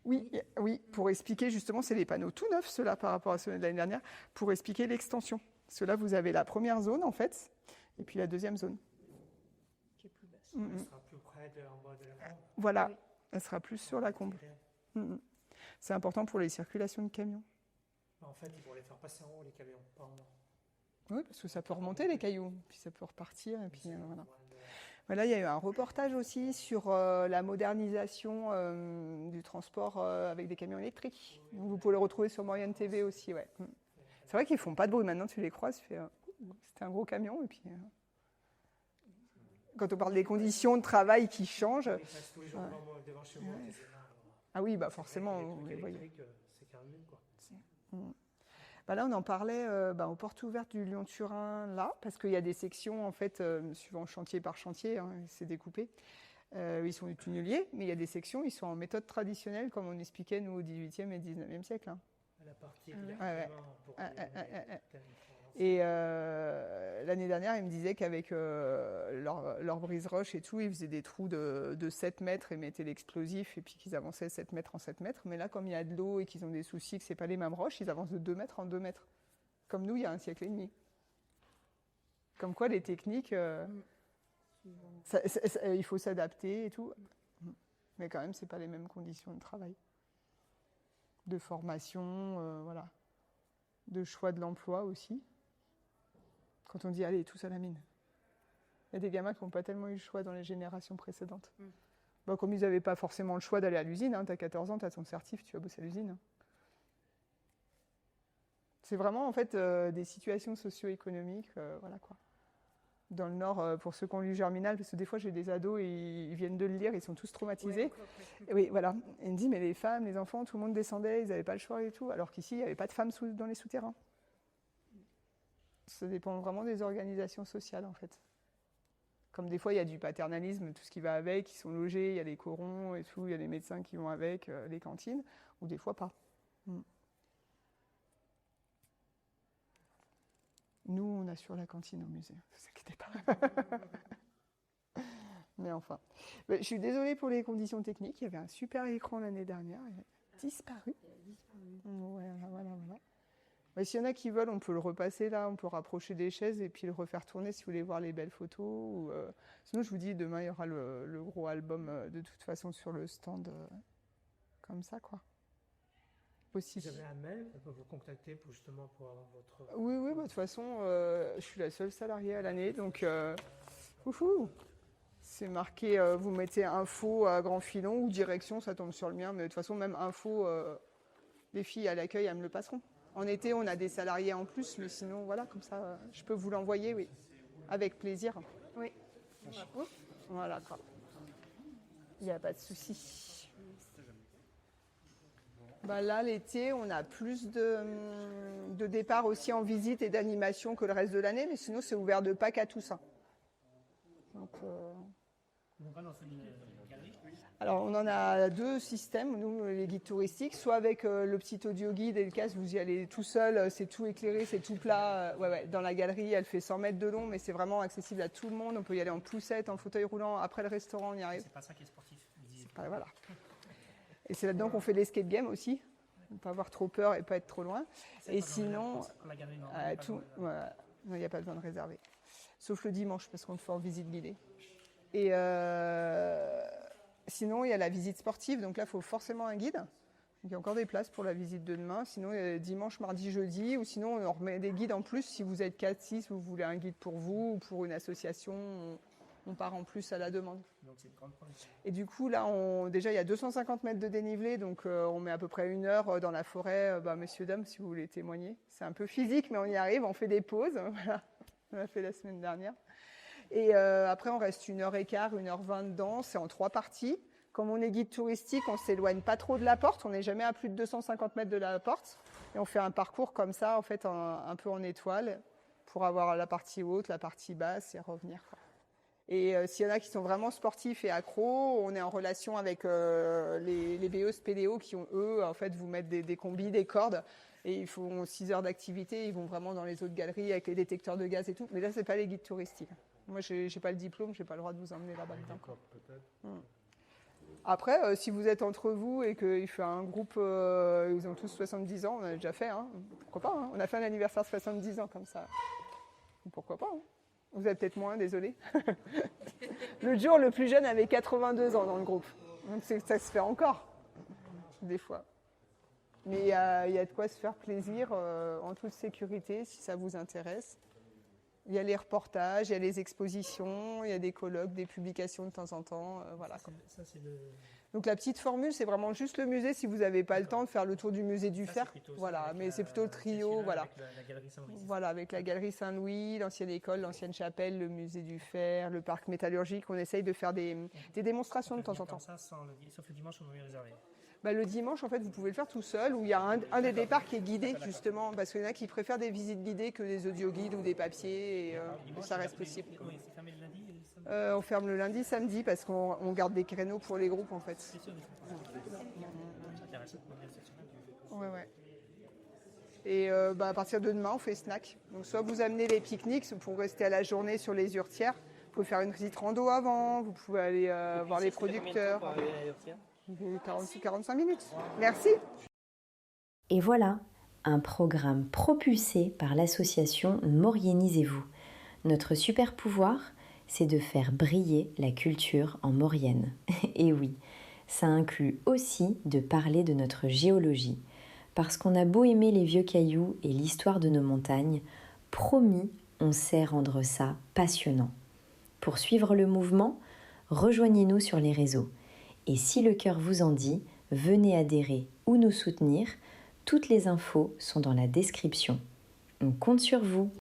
Oui, oui, pour expliquer justement, c'est les panneaux tout neufs, ceux-là, par rapport à ceux de l'année dernière, pour expliquer l'extension. Ceux-là, vous avez la première zone, en fait, et puis la deuxième zone. Qui est plus basse. Elle sera plus près en bas de la combe. Voilà, Oui. elle sera plus sur la combe. En C'est important pour les circulations de camions. fait, ils vont les faire passer en haut, les camions, pas en bas. Oui, parce que ça peut remonter les cailloux, puis ça peut repartir, et puis voilà. Voilà, il y a eu un reportage aussi sur la modernisation du transport avec des camions électriques. Donc, vous pouvez le retrouver sur Moriane TV aussi, ouais. C'est vrai qu'ils font pas de bruit maintenant, tu les croises, tu fais, c'était un gros camion, et puis quand on parle des conditions de travail qui changent, Ils passent tous les jours devant chez moi. ah oui, bah forcément, vous les voyez. C'est quand même mieux, quoi. Bah là, on en parlait aux portes ouvertes du Lyon-Turin, là, parce qu'il y a des sections, en fait, suivant chantier par chantier, hein, c'est découpé. Ils sont du tunnelier, mais il y a des sections, ils sont en méthode traditionnelle, comme on expliquait, nous, au XVIIIe et XIXe siècle. Hein. À la partie Ouais. Et l'année dernière, ils me disaient qu'avec leur brise-roche et tout, ils faisaient des trous de 7 mètres et mettaient l'explosif et puis qu'ils avançaient 7 mètres en 7 mètres. Mais là, comme il y a de l'eau et qu'ils ont des soucis, que ce n'est pas les mêmes roches, ils avancent de 2 mètres en 2 mètres. Comme nous, il y a un siècle et demi. Comme quoi, les techniques, il faut s'adapter et tout. Mais quand même, ce n'est pas les mêmes conditions de travail. De formation, voilà. De choix de l'emploi aussi. Quand on dit allez, tous à la mine. Il y a des gamins qui n'ont pas tellement eu le choix dans les générations précédentes. Bon, comme ils n'avaient pas forcément le choix d'aller à l'usine, hein, tu as 14 ans, tu as ton certif, tu vas bosser à l'usine. Hein. C'est vraiment en fait des situations socio-économiques, voilà quoi. Dans le Nord, pour ceux qui ont lu Germinal, parce que des fois j'ai des ados et ils viennent de le lire, ils sont tous traumatisés. Oui, voilà. Et il me dit, mais les femmes, les enfants, tout le monde descendait, ils n'avaient pas le choix et tout, alors qu'ici, il n'y avait pas de femmes dans les souterrains. Ça dépend vraiment des organisations sociales, en fait. Comme des fois, il y a du paternalisme, tout ce qui va avec, ils sont logés, il y a des corons et tout, il y a des médecins qui vont avec, les cantines, ou des fois pas. Nous, on assure la cantine au musée, ne vous inquiétez pas. Mais enfin. Je suis désolée pour les conditions techniques. Il y avait un super écran l'année dernière. Il a disparu. Voilà. Mais s'il y en a qui veulent, on peut le repasser là. On peut rapprocher des chaises et puis le refaire tourner si vous voulez voir les belles photos. Ou, sinon, je vous dis, demain, il y aura le gros album de toute façon sur le stand. Comme ça, quoi. Aussi. Vous avez un mail, on peut vous contacter justement pour avoir votre... Oui, de toute façon, je suis la seule salariée à l'année, donc c'est marqué, vous mettez info à grand filon ou direction, ça tombe sur le mien, mais de toute façon, même info, les filles à l'accueil, elles me le passeront. En été, on a des salariés en plus, mais sinon, voilà, comme ça, je peux vous l'envoyer, oui, avec plaisir. Oui. Voilà, quoi. Il n'y a pas de souci. Bah là, l'été, on a plus de départs aussi en visite et d'animation que le reste de l'année, mais sinon, c'est ouvert de Pâques à Toussaint. Donc, alors, on en a 2 systèmes, nous, les guides touristiques, soit avec le petit audio guide et le casque, vous y allez tout seul, c'est tout éclairé, c'est tout plat. Dans la galerie, elle fait 100 mètres de long, mais c'est vraiment accessible à tout le monde. On peut y aller en poussette, en fauteuil roulant. Après le restaurant, on y arrive. C'est pas ça qui est sportif. Voilà. Et c'est là-dedans qu'on fait l'escape game aussi. Ne pas avoir trop peur et pas être trop loin. Et sinon, il n'y a pas besoin de réserver. Sauf le dimanche, parce qu'on le fait en visite guidée. Et sinon, il y a la visite sportive. Donc là, il faut forcément un guide. Donc, il y a encore des places pour la visite de demain. Sinon, il y a dimanche, mardi, jeudi. Ou sinon, on remet des guides en plus. Si vous êtes 4-6, vous voulez un guide pour vous ou pour une association, on part en plus à la demande. Donc c'est une grande production. Et du coup, là, déjà, il y a 250 mètres de dénivelé, donc on met à peu près 1 heure dans la forêt. Messieurs, dames, si vous voulez témoigner. C'est un peu physique, mais on y arrive, on fait des pauses. Voilà. On l'a fait la semaine dernière. Et après, on reste 1h15, 1h20 dedans. C'est en 3 parties. Comme on est guide touristique, on ne s'éloigne pas trop de la porte. On n'est jamais à plus de 250 mètres de la porte. Et on fait un parcours comme ça, en fait, un peu en étoile, pour avoir la partie haute, la partie basse et revenir, quoi. Et s'il y en a qui sont vraiment sportifs et accros, on est en relation avec les BE Spéléo qui ont, eux, en fait, vous mettre des combis, des cordes. Et ils font 6 heures d'activité. Ils vont vraiment dans les autres galeries avec les détecteurs de gaz et tout. Mais là, ce n'est pas les guides touristiques. Moi, je n'ai pas le diplôme, je n'ai pas le droit de vous emmener là-bas dedans. Après, si vous êtes entre vous et qu'il fait un groupe, ils ont tous 70 ans, on a déjà fait, hein, pourquoi pas, hein, on a fait un anniversaire de 70 ans comme ça. Pourquoi pas, hein. Vous êtes peut-être moins, désolé. Le jour, le plus jeune avait 82 ans dans le groupe. Donc ça se fait encore, des fois. Mais il y a de quoi se faire plaisir en toute sécurité, si ça vous intéresse. Il y a les reportages, il y a les expositions, il y a des colloques, des publications de temps en temps. Voilà. Donc la petite formule, c'est vraiment juste le musée si vous n'avez pas le temps de faire le tour du musée du Fer. Voilà, mais c'est plutôt le trio. Voilà. Avec la galerie Saint-Louis. Voilà, avec la galerie Saint-Louis, l'ancienne école, l'ancienne chapelle, le musée du Fer, le parc métallurgique. On essaye de faire des démonstrations de temps en temps. Ça, sauf le dimanche, on est réservé. Bah, le dimanche, en fait, vous pouvez le faire tout seul, où il y a un des départs qui est guidé, justement, parce qu'il y en a qui préfèrent des visites guidées que des audio-guides ou des papiers, et ça reste possible. Oui, c'est fermé le lundi et le samedi. On ferme le lundi, samedi, parce qu'on garde des créneaux pour les groupes, en fait. C'est sûr, c'est intéressant. Ouais, ouais. Et à partir de demain, on fait snack. Donc, soit vous amenez les pique-niques pour rester à la journée sur les Hurtières. Vous pouvez faire une visite rando avant, vous pouvez aller voir les producteurs. 46-45 minutes. Merci. Et voilà, un programme propulsé par l'association Mauriennisez-vous. Notre super pouvoir, c'est de faire briller la culture en Maurienne. Et oui, ça inclut aussi de parler de notre géologie. Parce qu'on a beau aimer les vieux cailloux et l'histoire de nos montagnes, promis, on sait rendre ça passionnant. Pour suivre le mouvement, rejoignez-nous sur les réseaux. Et si le cœur vous en dit, venez adhérer ou nous soutenir. Toutes les infos sont dans la description. On compte sur vous.